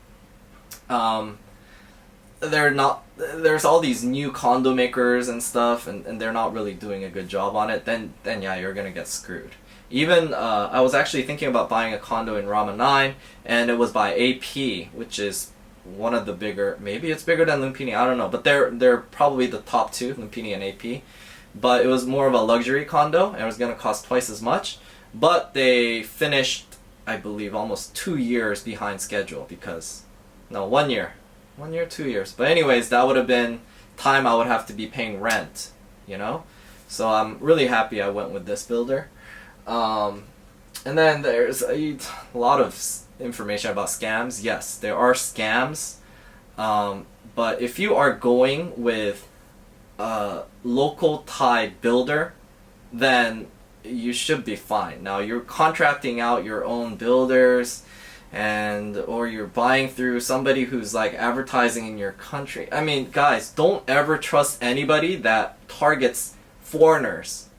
there's all these new condo makers and stuff, and they're not really doing a good job on it. Then yeah, you're gonna get screwed. Even I was actually thinking about buying a condo in Rama 9, and it was by AP, which is one of the bigger, maybe it's bigger than Lumpini, I don't know, but they're probably the top two, Lumpini and AP. But it was more of a luxury condo, and it was going to cost twice as much. But they finished, I believe, almost 2 years behind schedule because, no, 1 year. 1 year, 2 years. But anyways, that would have been time I would have to be paying rent, you know? So I'm really happy I went with this builder. And then there's a lot of information about scams. Yes, there are scams. But if you are going with a local Thai builder, then you should be fine. Now you're contracting out your own builders, or you're buying through somebody who's like advertising in your country. I mean, guys, don't ever trust anybody that targets foreigners.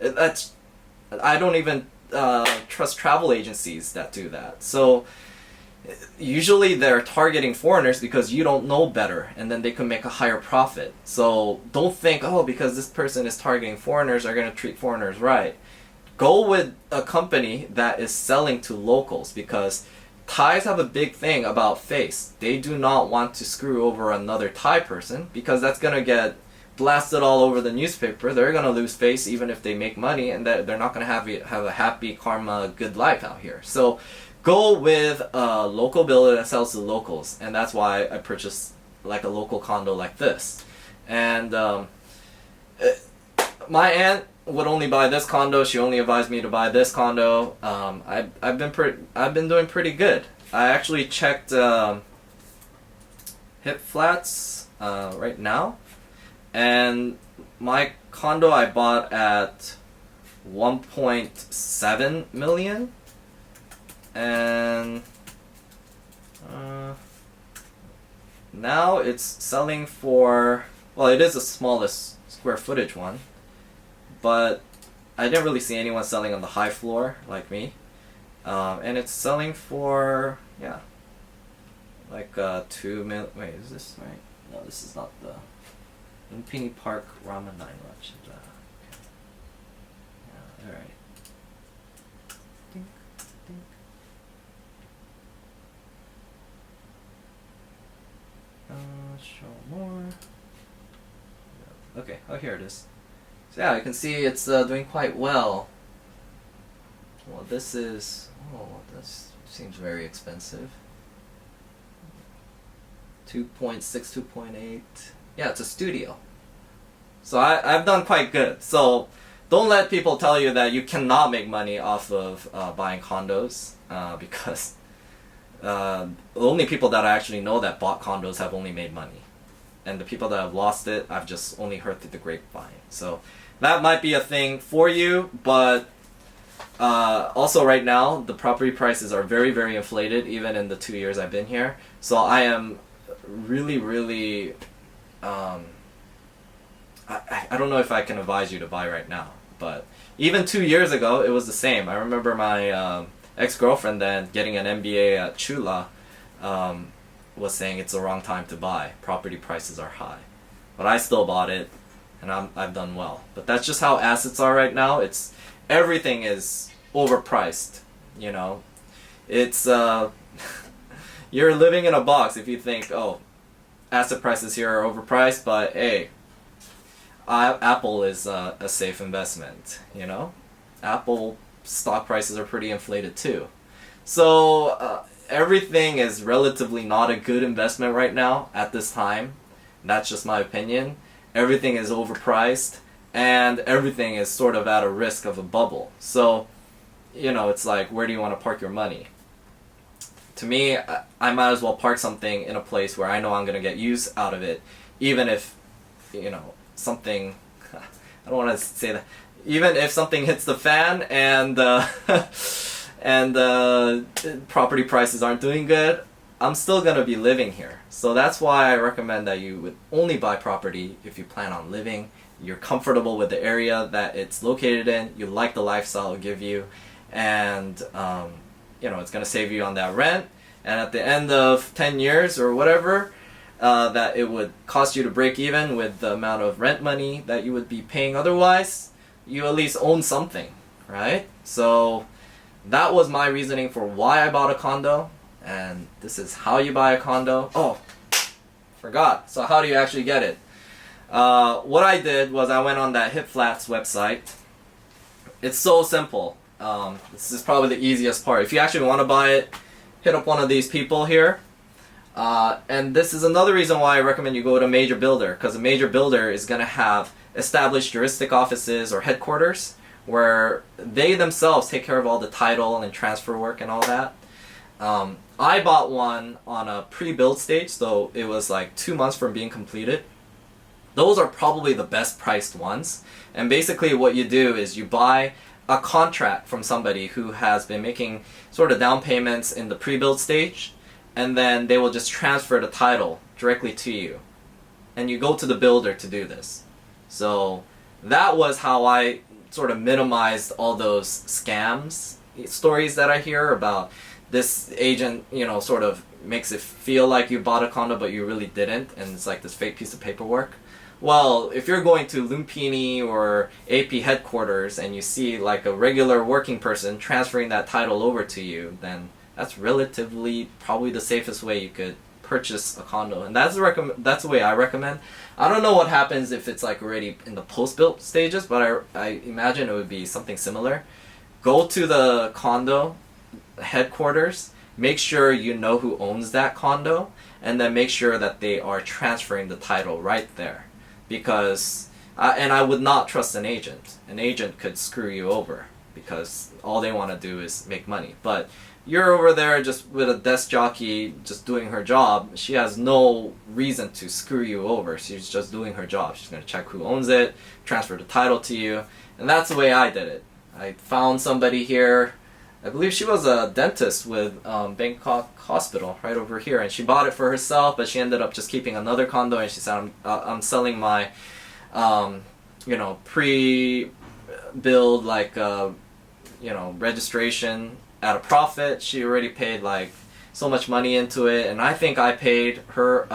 I don't even trust travel agencies that do that. So usually they're targeting foreigners because you don't know better, and then they can make a higher profit. So don't think, oh, because this person is targeting foreigners, they're going to treat foreigners right. Go with a company that is selling to locals, because Thais have a big thing about face. They do not want to screw over another Thai person, because that's going to get blasted all over the newspaper. They're going to lose face even if they make money, and they're not going to have a happy karma, good life out here. So go with a local builder that sells to locals, and that's why I purchased like a local condo like this. And my aunt would only buy this condo. She only advised me to buy this condo. I've been doing pretty good. I actually checked Hip Flats right now, and my condo I bought at 1.7 million. And now it's selling for, well, it is the smallest square footage one, but I didn't really see anyone selling on the high floor like me. And it's selling for, yeah, like 2 million. Wait, is this right? No, this is not the Lumpini Park Rama 9 Lunch. Okay. Yeah, alright. Show more. Okay, oh, here it is. So yeah, you can see it's doing quite well. Well, this is, oh, this seems very expensive. 2.6, 2.8. Yeah, it's a studio. So I've done quite good. So don't let people tell you that you cannot make money off of buying condos, because the only people that I actually know that bought condos have only made money. And the people that have lost it, I've just only heard through the grapevine. So that might be a thing for you, but also right now, the property prices are very, very inflated, even in the 2 years I've been here. So I am really, really, I don't know if I can advise you to buy right now, but even 2 years ago, it was the same. I remember my ex-girlfriend then getting an MBA at Chula was saying it's the wrong time to buy. Property prices are high. But I still bought it, and I've done well. But that's just how assets are right now. Everything is overpriced, you know. It's you're living in a box if you think, oh, asset prices here are overpriced, but hey, Apple is a safe investment, you know. Apple stock prices are pretty inflated too. So everything is relatively not a good investment right now at this time. That's just my opinion. Everything is overpriced, and everything is sort of at a risk of a bubble. So, you know, it's like, where do you want to park your money? To me, I might as well park something in a place where I know I'm going to get use out of it, even if, you know, something, I don't want to say that, even if something hits the fan and property prices aren't doing good, I'm still going to be living here. So that's why I recommend that you would only buy property if you plan on living, you're comfortable with the area that it's located in, you like the lifestyle it'll give you, and you know, it's going to save you on that rent, and at the end of 10 years or whatever, that it would cost you to break even with the amount of rent money that you would be paying otherwise, you at least own something, right? So that was my reasoning for why I bought a condo, and this is how you buy a condo. Oh, forgot. So how do you actually get it? What I did was I went on that Hip Flats website. It's so simple. This is probably the easiest part. If you actually want to buy it, hit up one of these people here. And this is another reason why I recommend you go to a major builder, because a major builder is going to have established juristic offices or headquarters where they themselves take care of all the title and transfer work and all that. I bought one on a pre-build stage, so it was like 2 months from being completed. Those are probably the best priced ones. And basically what you do is you buy a contract from somebody who has been making sort of down payments in the pre-build stage, and then they will just transfer the title directly to you. And you go to the builder to do this. So that was how I sort of minimized all those scams stories that I hear about this agent, you know, sort of makes it feel like you bought a condo but you really didn't, and it's like this fake piece of paperwork. Well, if you're going to Lumpini or AP headquarters and you see like a regular working person transferring that title over to you, then that's relatively probably the safest way you could purchase a condo. And that's the way I recommend. I don't know what happens if it's like already in the post-built stages, but I imagine it would be something similar. Go to the condo headquarters, make sure you know who owns that condo, and then make sure that they are transferring the title right there. Because, and I would not trust an agent. An agent could screw you over because all they want to do is make money. But you're over there just with a desk jockey just doing her job. She has no reason to screw you over. She's just doing her job. She's going to check who owns it, transfer the title to you. And that's the way I did it. I found somebody here. I believe she was a dentist with Bangkok Hospital right over here, and she bought it for herself, but she ended up just keeping another condo, and she said, I'm selling my, you know, pre-build, like, you know, registration at a profit. She already paid, like, so much money into it, and I think I paid her,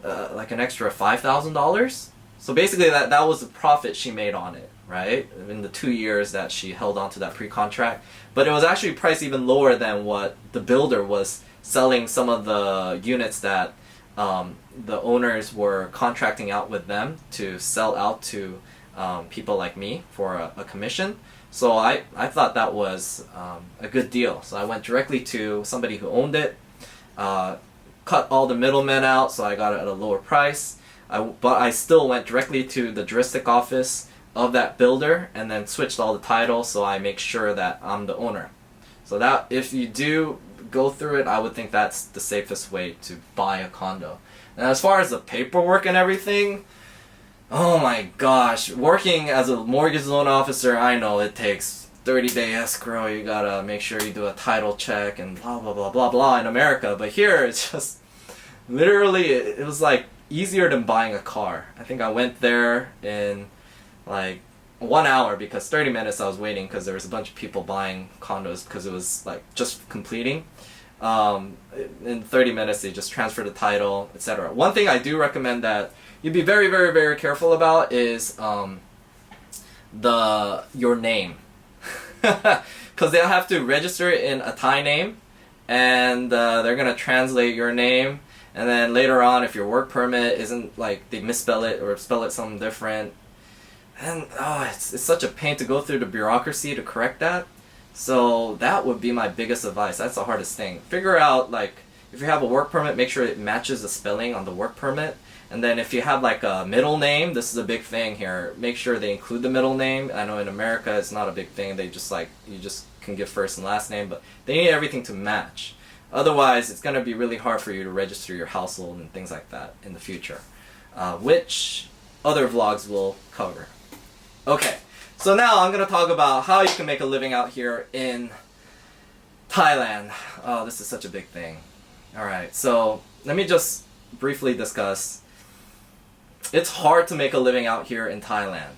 like, an extra $5,000. So basically that was the profit she made on it, right? In the 2 years that she held on to that pre-contract. But it was actually priced even lower than what the builder was selling some of the units that the owners were contracting out with them to sell out to people like me for a commission. So I thought that was a good deal. So I went directly to somebody who owned it, cut all the middlemen out, so I got it at a lower price. But I still went directly to the juristic office of that builder and then switched all the titles, so I make sure that I'm the owner. So that if you do go through it, I would think that's the safest way to buy a condo. And as far as the paperwork and everything, oh my gosh, working as a mortgage loan officer, I know it takes 30-day escrow. You gotta make sure you do a title check and blah blah blah blah blah in America. But here it's just literally, it was like easier than buying a car. I think I went there in like 1 hour because 30 minutes I was waiting because there was a bunch of people buying condos because it was like just completing. In 30 minutes they just transfer the title, etc. One thing I do recommend that you'd be very, very, very careful about is your name. Because they'll have to register it in a Thai name, and they're going to translate your name, and then later on if your work permit isn't, like, they misspell it or spell it something different, and it's such a pain to go through the bureaucracy to correct that. So that would be my biggest advice. That's the hardest thing. Figure out, like, if you have a work permit, make sure it matches the spelling on the work permit. And then if you have like a middle name, this is a big thing here. Make sure they include the middle name. I know in America it's not a big thing. They just like, you just can give first and last name, but they need everything to match. Otherwise, it's going to be really hard for you to register your household and things like that in the future, which other vlogs will cover. Okay, so now I'm going to talk about how you can make a living out here in Thailand. Oh, this is such a big thing. Alright, so let me just briefly discuss. It's hard to make a living out here in Thailand.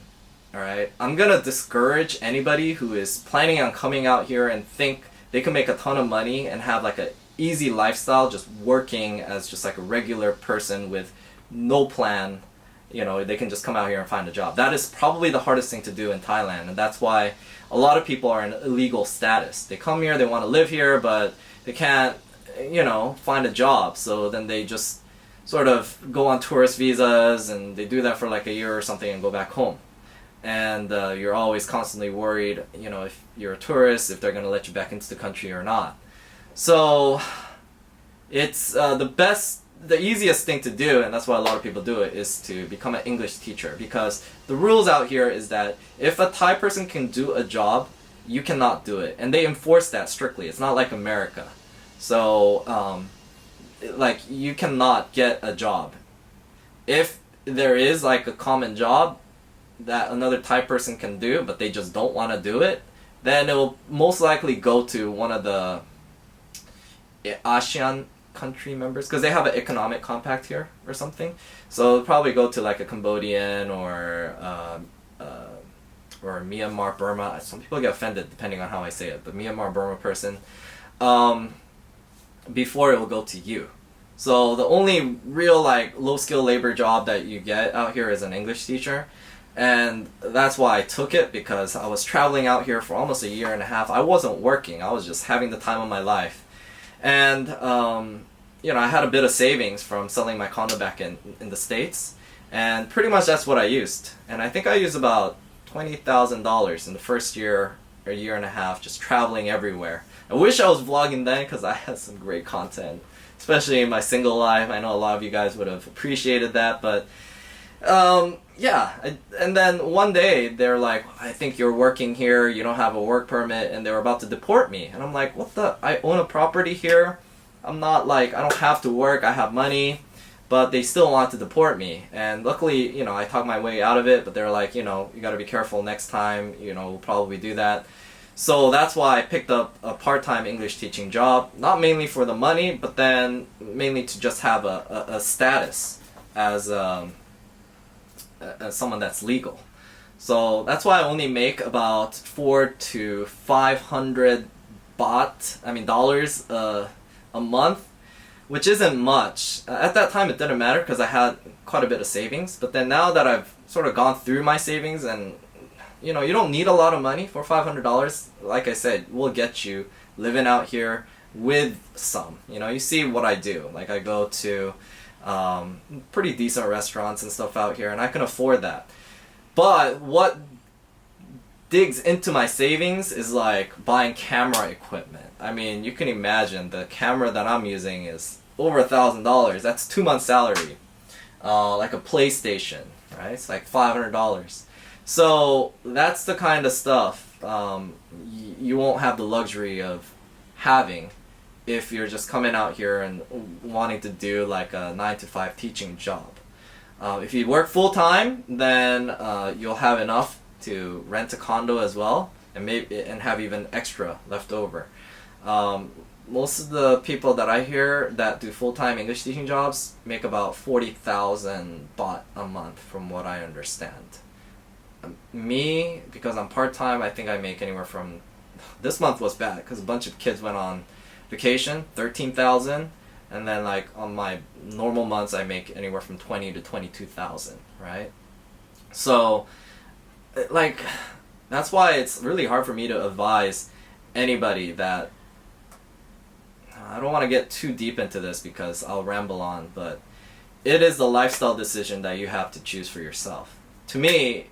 Alright, I'm going to discourage anybody who is planning on coming out here and think they can make a ton of money and have like an easy lifestyle just working as just like a regular person with no plan you know, they can just come out here and find a job. That is probably the hardest thing to do in Thailand, and that's why a lot of people are in illegal status. They come here, they want to live here, but they can't, you know, find a job. So then they just sort of go on tourist visas, and they do that for like a year or something and go back home. And you're always constantly worried, you know, if you're a tourist, if they're going to let you back into the country or not. So it's the easiest thing to do, and that's why a lot of people do it, is to become an English teacher. Because the rules out here is that if a Thai person can do a job, you cannot do it. And they enforce that strictly. It's not like America. So, like, you cannot get a job. If there is like a common job that another Thai person can do, but they just don't want to do it, then it will most likely go to one of the ASEAN country members, because they have an economic compact here or something. So it'll probably go to like a Cambodian or Myanmar, Burma. Some people get offended depending on how I say it, but Myanmar, Burma person, before it will go to you. So the only real like low skill labor job that you get out here is an English teacher. And that's why I took it, because I was traveling out here for almost a year and a half. I wasn't working. I was just having the time of my life. And, you know, I had a bit of savings from selling my condo back in the States. And pretty much that's what I used. And I think I used about $20,000 in the first year or year and a half just traveling everywhere. I wish I was vlogging then, because I had some great content, especially in my single life. I know a lot of you guys would have appreciated that, but yeah. And then one day they're like, I think you're working here, you don't have a work permit, and they were about to deport me. And I'm like, what the? I own a property here. I'm not like, I don't have to work, I have money, but they still want to deport me. And luckily, you know, I talked my way out of it, but they're like, you know, you got to be careful next time, you know, we'll probably do that. So that's why I picked up a part-time English teaching job, not mainly for the money, but then mainly to just have a status as someone that's legal. So that's why I only make about 400 to 500 dollars a month, which isn't much. At that time it didn't matter because I had quite a bit of savings, but then now that I've sort of gone through my savings, and you know, you don't need a lot of money for $500. Like I said, will get you living out here with some. You know, you see what I do. Like I go to pretty decent restaurants and stuff out here, and I can afford that. But what digs into my savings is like buying camera equipment. I mean, you can imagine the camera that I'm using is over $1,000. That's 2 months' salary. Like a PlayStation, right? It's like $500. So that's the kind of stuff you won't have the luxury of having if you're just coming out here and wanting to do like a 9-to-5 teaching job. If you work full-time, then you'll have enough to rent a condo as well, and have even extra left over. Most of the people that I hear that do full-time English teaching jobs make about 40,000 baht a month, from what I understand. Me, because I'm part-time, I think I make anywhere from, this month was bad because a bunch of kids went on vacation, 13,000, and then like on my normal months I make anywhere from 20 to 22,000, right? So like that's why it's really hard for me to advise anybody that, I don't want to get too deep into this because I'll ramble on, but it is the lifestyle decision that you have to choose for yourself. To me,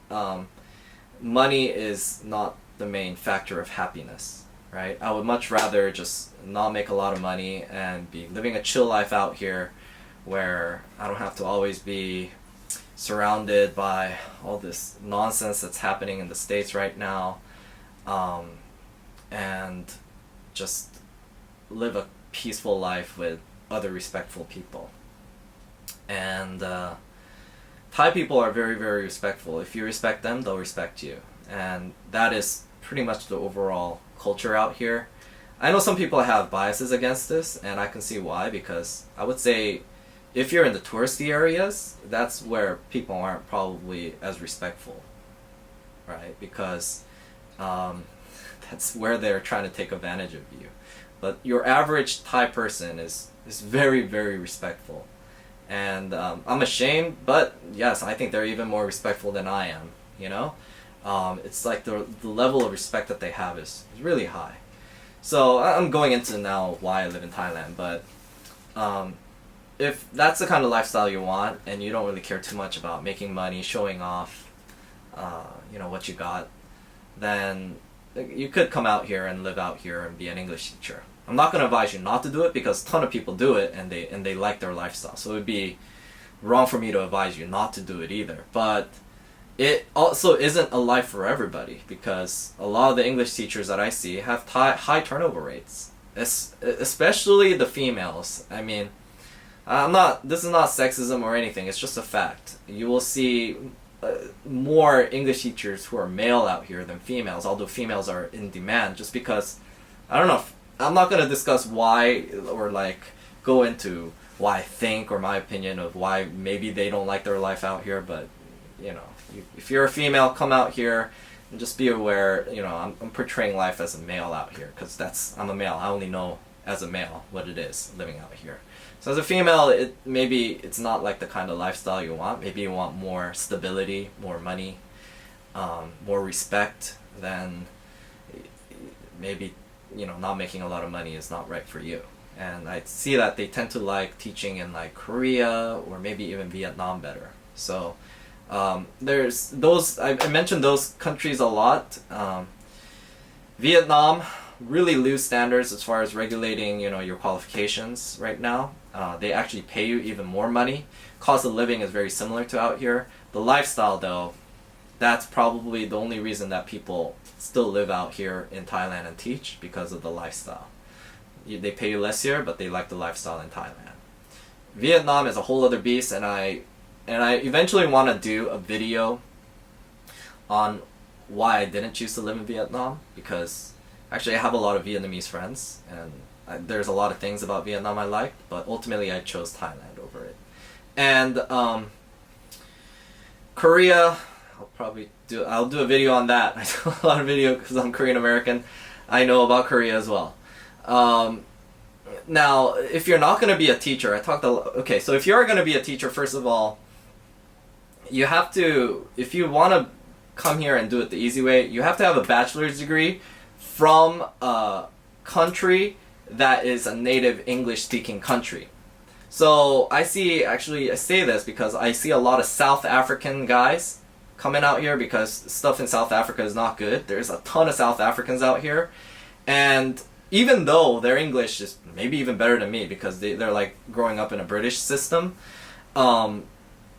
money is not the main factor of happiness, right? I would much rather just not make a lot of money and be living a chill life out here where I don't have to always be surrounded by all this nonsense that's happening in the States right now, and just live a peaceful life with other respectful people. And Thai people are very, very respectful. If you respect them, they'll respect you. And that is pretty much the overall culture out here. I know some people have biases against this, and I can see why, because I would say if you're in the touristy areas, that's where people aren't probably as respectful, right? Because that's where they're trying to take advantage of you. But your average Thai person is very, very respectful. And I'm ashamed, but yes, I think they're even more respectful than I am, you know? It's like the level of respect that they have is really high. So I'm going into now why I live in Thailand, but if that's the kind of lifestyle you want and you don't really care too much about making money, showing off, what you got, then you could come out here and live out here and be an English teacher. I'm not going to advise you not to do it because a ton of people do it and they like their lifestyle. So it would be wrong for me to advise you not to do it either. But it also isn't a life for everybody because a lot of the English teachers that I see have high turnover rates, especially the females. I mean, this is not sexism or anything, it's just a fact. You will see more English teachers who are male out here than females, although females are in demand just because, I don't know, I'm not going to discuss why or like go into why I think or my opinion of why maybe they don't like their life out here, but if you're a female, come out here and just be aware, I'm portraying life as a male out here because I'm a male. I only know as a male what it is living out here. So as a female, maybe it's not like the kind of lifestyle you want. Maybe you want more stability, more money, more respect, then maybe not making a lot of money is not right for you. And I see that they tend to like teaching in like Korea or maybe even Vietnam better. So there's those, I mentioned those countries a lot. Vietnam, really loose standards as far as regulating your qualifications right now. They actually pay you even more money. Cost of living is very similar to out here. The lifestyle though, that's probably the only reason that people still live out here in Thailand and teach, because of the lifestyle. They pay you less here, but they like the lifestyle in Thailand. Vietnam is a whole other beast, and I eventually want to do a video on why I didn't choose to live in Vietnam, because actually I have a lot of Vietnamese friends, and there's a lot of things about Vietnam I like, but ultimately I chose Thailand over it. And Korea, I'll do a video on that. I do a lot of video because I'm Korean American. I know about Korea as well. Now, if you're not going to be a teacher, so if you're going to be a teacher, first of all, you have to, if you want to come here and do it the easy way, you have to have a bachelor's degree from a country that is a native English speaking country. So I say this because I see a lot of South African guys coming out here because stuff in South Africa is not good. There's a ton of South Africans out here, and even though their English is maybe even better than me because they're like growing up in a British system,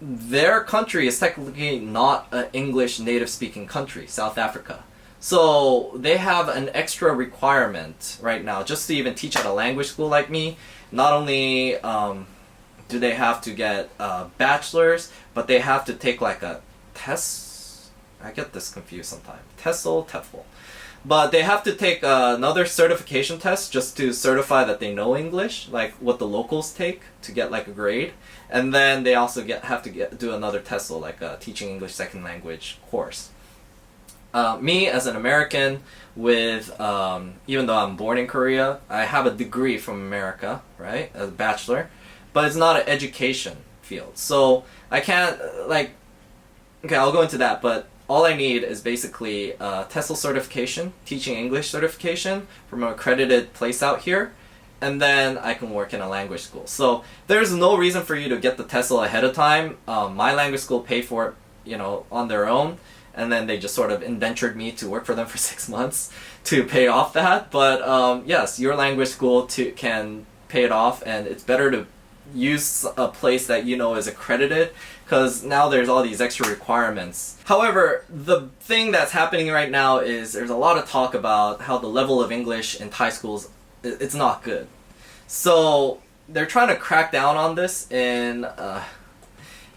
their country is technically not an English native speaking country, South Africa. So they have an extra requirement right now just to even teach at a language school like me. Not only do they have to get a bachelor's, but they have to take like a test. I get this confused sometimes. TEFL. But they have to take another certification test just to certify that they know English, like what the locals take to get like a grade. And then they also have to do another TESOL, like a teaching English second language course. Me as an American with, even though I'm born in Korea, I have a degree from America, right, a bachelor, but it's not an education field. So I can't, okay, I'll go into that, but all I need is basically a TESOL certification, teaching English certification from an accredited place out here, and then I can work in a language school. So there's no reason for you to get the TESOL ahead of time. My language school paid for it, on their own, and then they just sort of indentured me to work for them for 6 months to pay off that. But yes, your language school can pay it off, and it's better to use a place that is accredited, because now there's all these extra requirements. However, the thing that's happening right now is there's a lot of talk about how the level of English in Thai schools, it's not good. So they're trying to crack down on this in a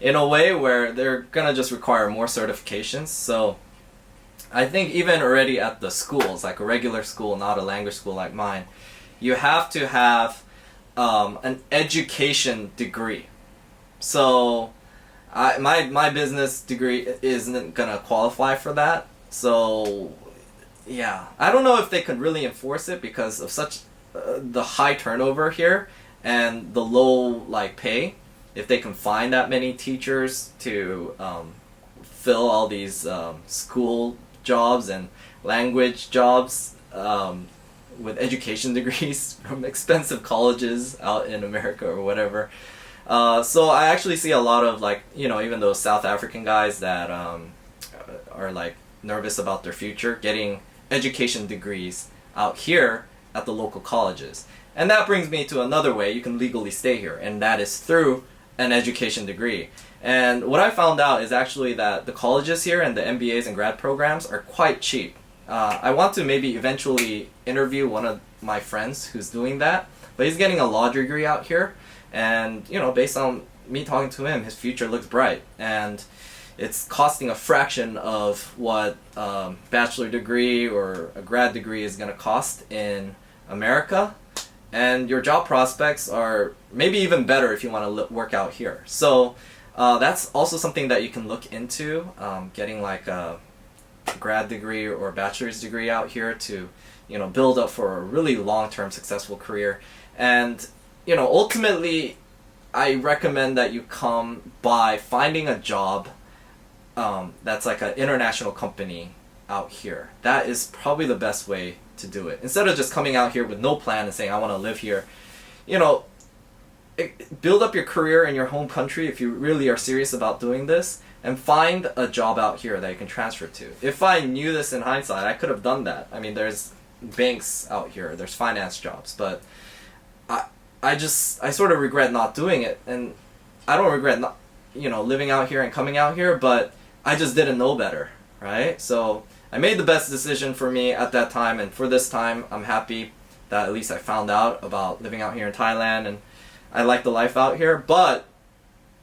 way where they're gonna just require more certifications. So I think even already at the schools, like a regular school, not a language school like mine, you have to have an education degree. So my business degree isn't gonna qualify for that. So yeah, I don't know if they could really enforce it because of such the high turnover here and the low pay. if they can find that many teachers to fill all these school jobs and language jobs with education degrees from expensive colleges out in America or whatever. So I actually see a lot of, like, you know, even those South African guys that are like nervous about their future getting education degrees out here at the local colleges. And that brings me to another way you can legally stay here, and that is through an education degree. And what I found out is actually that the colleges here and the MBAs and grad programs are quite cheap. I want to maybe eventually interview one of my friends who's doing that, but he's getting a law degree out here, and you know, based on me talking to him, his future looks bright, and it's costing a fraction of what bachelor degree or a grad degree is going to cost in America, and your job prospects are maybe even better if you want to work out here. So that's also something that you can look into, getting like a grad degree or a bachelor's degree out here to, you know, build up for a really long-term successful career. And, you know, ultimately I recommend that you come by finding a job that's like an international company out here. That is probably the best way to do it. Instead of just coming out here with no plan and saying, I want to live here, you know, build up your career in your home country if you really are serious about doing this, and find a job out here that you can transfer to. If I knew this in hindsight, I could have done that. I mean, there's banks out here, there's finance jobs, but I sort of regret not doing it. And I don't regret not, you know, living out here and coming out here, but I just didn't know better, right? So I made the best decision for me at that time, and for this time I'm happy that at least I found out about living out here in Thailand, and I like the life out here. But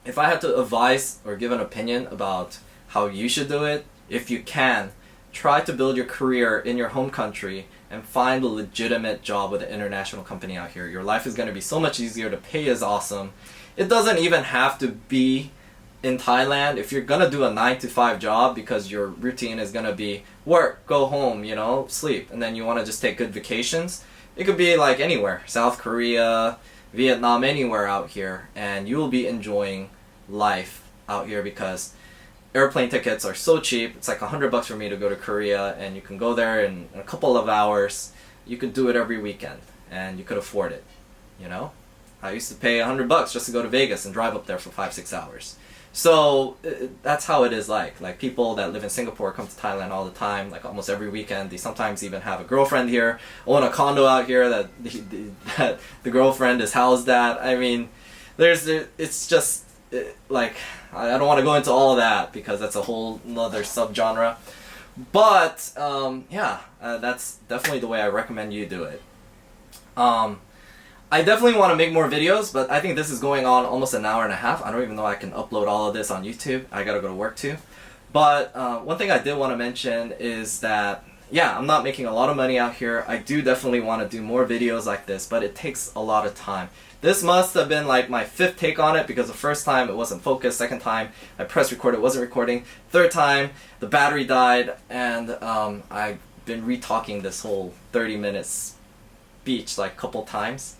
if I had to advise or give an opinion about how you should do it, if you can, try to build your career in your home country and find a legitimate job with an international company out here. Your life is going to be so much easier. The pay is awesome. It doesn't even have to be in Thailand. If you're going to do a 9-to-5 job because your routine is going to be work, go home, you know, sleep, and then you want to just take good vacations, it could be like anywhere, South Korea, Vietnam, anywhere out here, and you will be enjoying life out here because airplane tickets are so cheap. It's like $100 for me to go to Korea, and you can go there in a couple of hours. You could do it every weekend, and you could afford it, you know? I used to pay $100 just to go to Vegas and drive up there for 5-6 hours. So that's how it is like. Like, people that live in Singapore come to Thailand all the time, like almost every weekend. They sometimes even have a girlfriend here, own a condo out here that the girlfriend is housed at. I mean, it's just like, I don't want to go into all of that because that's a whole nother subgenre. But that's definitely the way I recommend you do it. I definitely want to make more videos, but I think this is going on almost an hour and a half. I don't even know I can upload all of this on YouTube. I gotta go to work too. But one thing I did want to mention is that, yeah, I'm not making a lot of money out here. I do definitely want to do more videos like this, but it takes a lot of time. This must have been like my 5th take on it, because the first time it wasn't focused, second time I pressed record, it wasn't recording, third time the battery died, and I've been re-talking this whole 30 minutes speech like a couple times.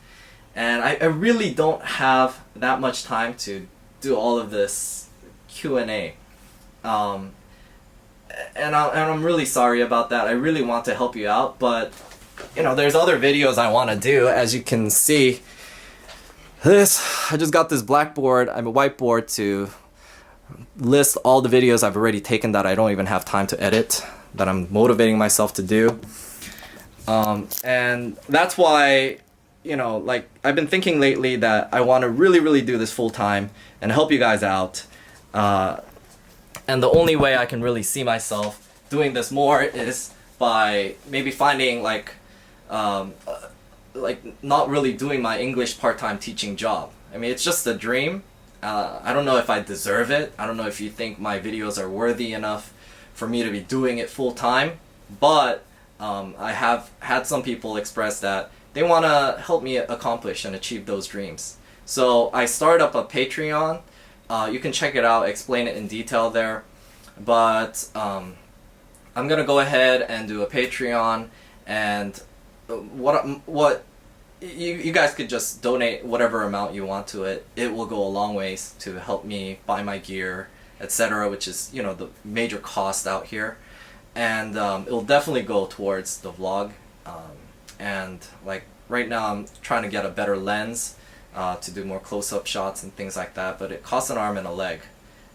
And I really don't have that much time to do all of this Q&A. And I'm really sorry about that. I really want to help you out, but you know, there's other videos I want to do. As you can see, I just got this blackboard, a whiteboard, to list all the videos I've already taken that I don't even have time to edit, that I'm motivating myself to do. And that's why, you know, like, I've been thinking lately that I want to really do this full time and help you guys out. And the only way I can really see myself doing this more is by maybe finding like not really doing my English part-time teaching job. I mean, it's just a dream. I don't know if I deserve it. I don't know if you think my videos are worthy enough for me to be doing it full time, but I have had some people express that they want to help me accomplish and achieve those dreams. So I started up a Patreon. You can check it out, explain it in detail there. But I'm going to go ahead and do a Patreon. And what you guys could just donate whatever amount you want to it. It will go a long ways to help me buy my gear, etc., which is, you know, the major cost out here. And it'll definitely go towards the vlog. And like right now I'm trying to get a better lens to do more close-up shots and things like that, but it costs an arm and a leg.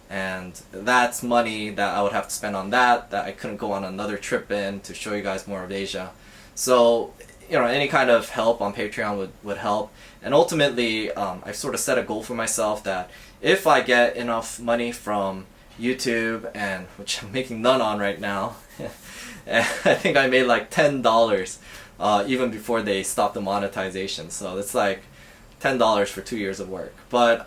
And that's money that I would have to spend on that I couldn't go on another trip in to show you guys more of Asia. So, you know, any kind of help on Patreon would help. And ultimately, I've sort of set a goal for myself that if I get enough money from YouTube, and which I'm making none on right now, I think I made like $10 even before they stopped the monetization. So it's like $10 for 2 years of work. But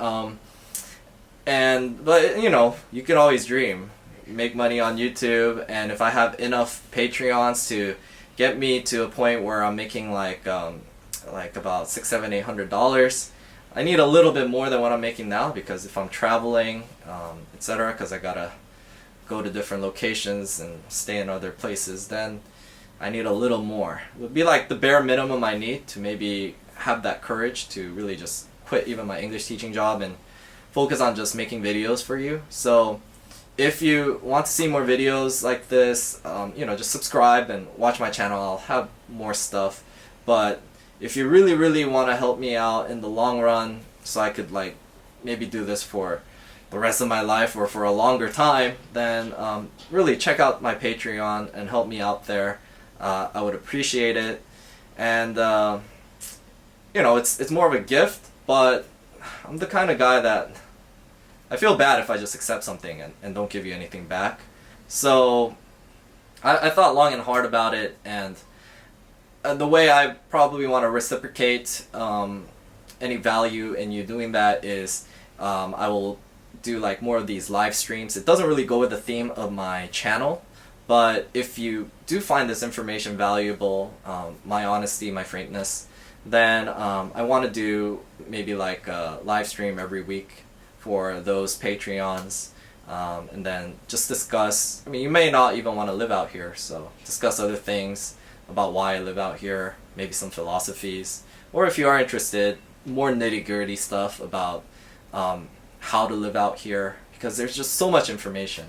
you know, you can always dream, make money on YouTube, and if I have enough Patreons to get me to a point where I'm making like about $600, $700, $800. I need a little bit more than what I'm making now, because if I'm traveling, etc., because I gotta go to different locations and stay in other places, then I need a little more. It would be like the bare minimum I need to maybe have that courage to really just quit even my English teaching job and focus on just making videos for you. So if you want to see more videos like this, you know, just subscribe and watch my channel. I'll have more stuff. But if you really, really want to help me out in the long run, so I could like maybe do this for the rest of my life or for a longer time, then really check out my Patreon and help me out there. I would appreciate it. And you know, it's more of a gift, but I'm the kind of guy that I feel bad if I just accept something and don't give you anything back. So I thought long and hard about it, and the way I probably want to reciprocate any value in you doing that is I will do like more of these live streams. It doesn't really go with the theme of my channel, but if you do find this information valuable, my honesty, my frankness, then I want to do maybe like a live stream every week for those Patreons, and then just discuss, I mean, you may not even want to live out here, so discuss other things about why I live out here, maybe some philosophies, or if you are interested, more nitty-gritty stuff about how to live out here, because there's just so much information.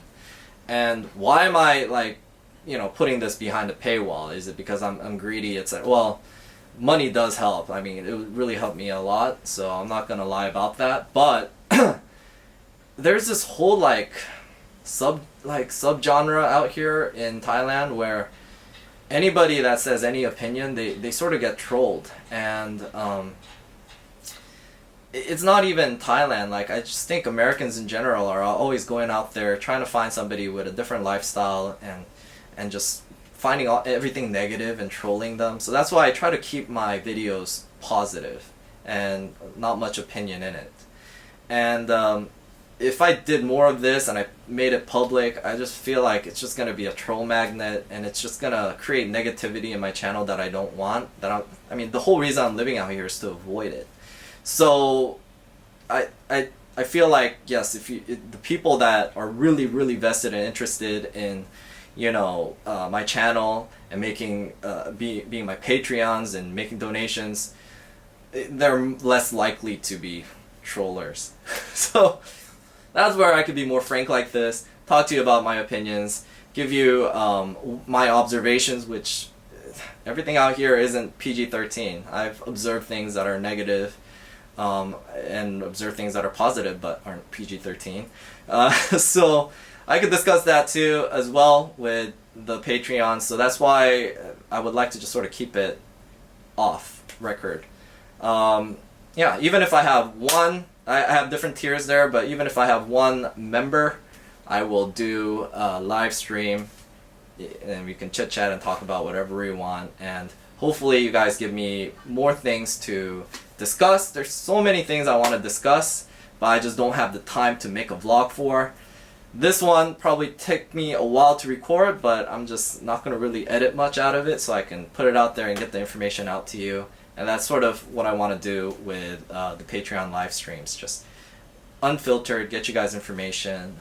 And why am I like, you know, putting this behind a paywall? Is it because I'm greedy? It's like, well, money does help. I mean, it would really help me a lot, so I'm not gonna lie about that. But there's this whole like subgenre out here in Thailand where anybody that says any opinion, they sort of get trolled. And it's not even Thailand. Like, I just think Americans in general are always going out there trying to find somebody with a different lifestyle and just finding everything negative and trolling them. So that's why I try to keep my videos positive and not much opinion in it. And if I did more of this and I made it public, I just feel like it's just going to be a troll magnet, and it's just going to create negativity in my channel that I don't want. I mean, the whole reason I'm living out here is to avoid it. So I feel like, yes, the people that are really, really vested and interested in, you know, my channel and making being my Patreons and making donations, they're less likely to be trollers. So that's where I could be more frank like this, talk to you about my opinions, give you my observations, which everything out here isn't PG-13. I've observed things that are negative, and observed things that are positive but aren't PG-13. So I could discuss that too as well with the Patreon. So that's why I would like to just sort of keep it off record. Yeah, even if I have one, I have different tiers there, but even if I have one member, I will do a live stream and we can chit chat and talk about whatever we want, and hopefully you guys give me more things to discuss. There's so many things I want to discuss, but I just don't have the time to make a vlog for. This one probably took me a while to record, but I'm just not going to really edit much out of it, so I can put it out there and get the information out to you. And that's sort of what I want to do with the Patreon live streams. Just unfiltered, get you guys information.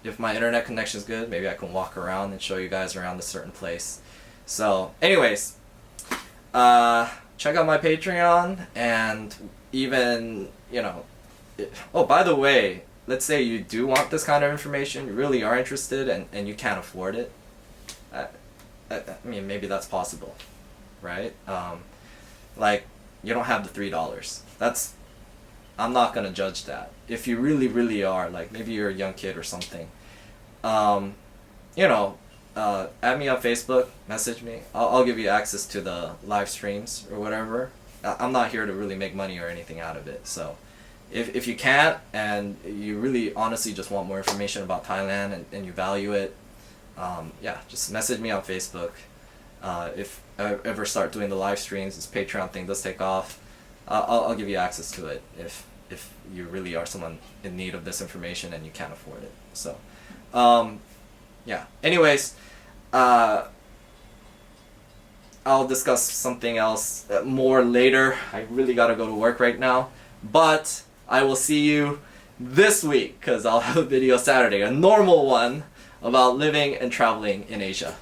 If my internet connection is good, maybe I can walk around and show you guys around a certain place. So anyways, check check out my Patreon, and even, oh, by the way, let's say you do want this kind of information, you really are interested, and you can't afford it. I mean, maybe that's possible, right? Like, you don't have the $3. I'm not gonna judge that. If you really, really are, like, maybe you're a young kid or something, add me on Facebook, message me. I'll give you access to the live streams or whatever. I'm not here to really make money or anything out of it. So if you can't, and you really honestly just want more information about Thailand, and you value it, yeah, just message me on Facebook. If I ever start doing the live streams, this Patreon thing does take off, I'll give you access to it if you really are someone in need of this information and you can't afford it. So yeah, anyways, I'll discuss something else more later. I really gotta go to work right now, but I will see you this week, because I'll have a video Saturday, a normal one, about living and traveling in Asia.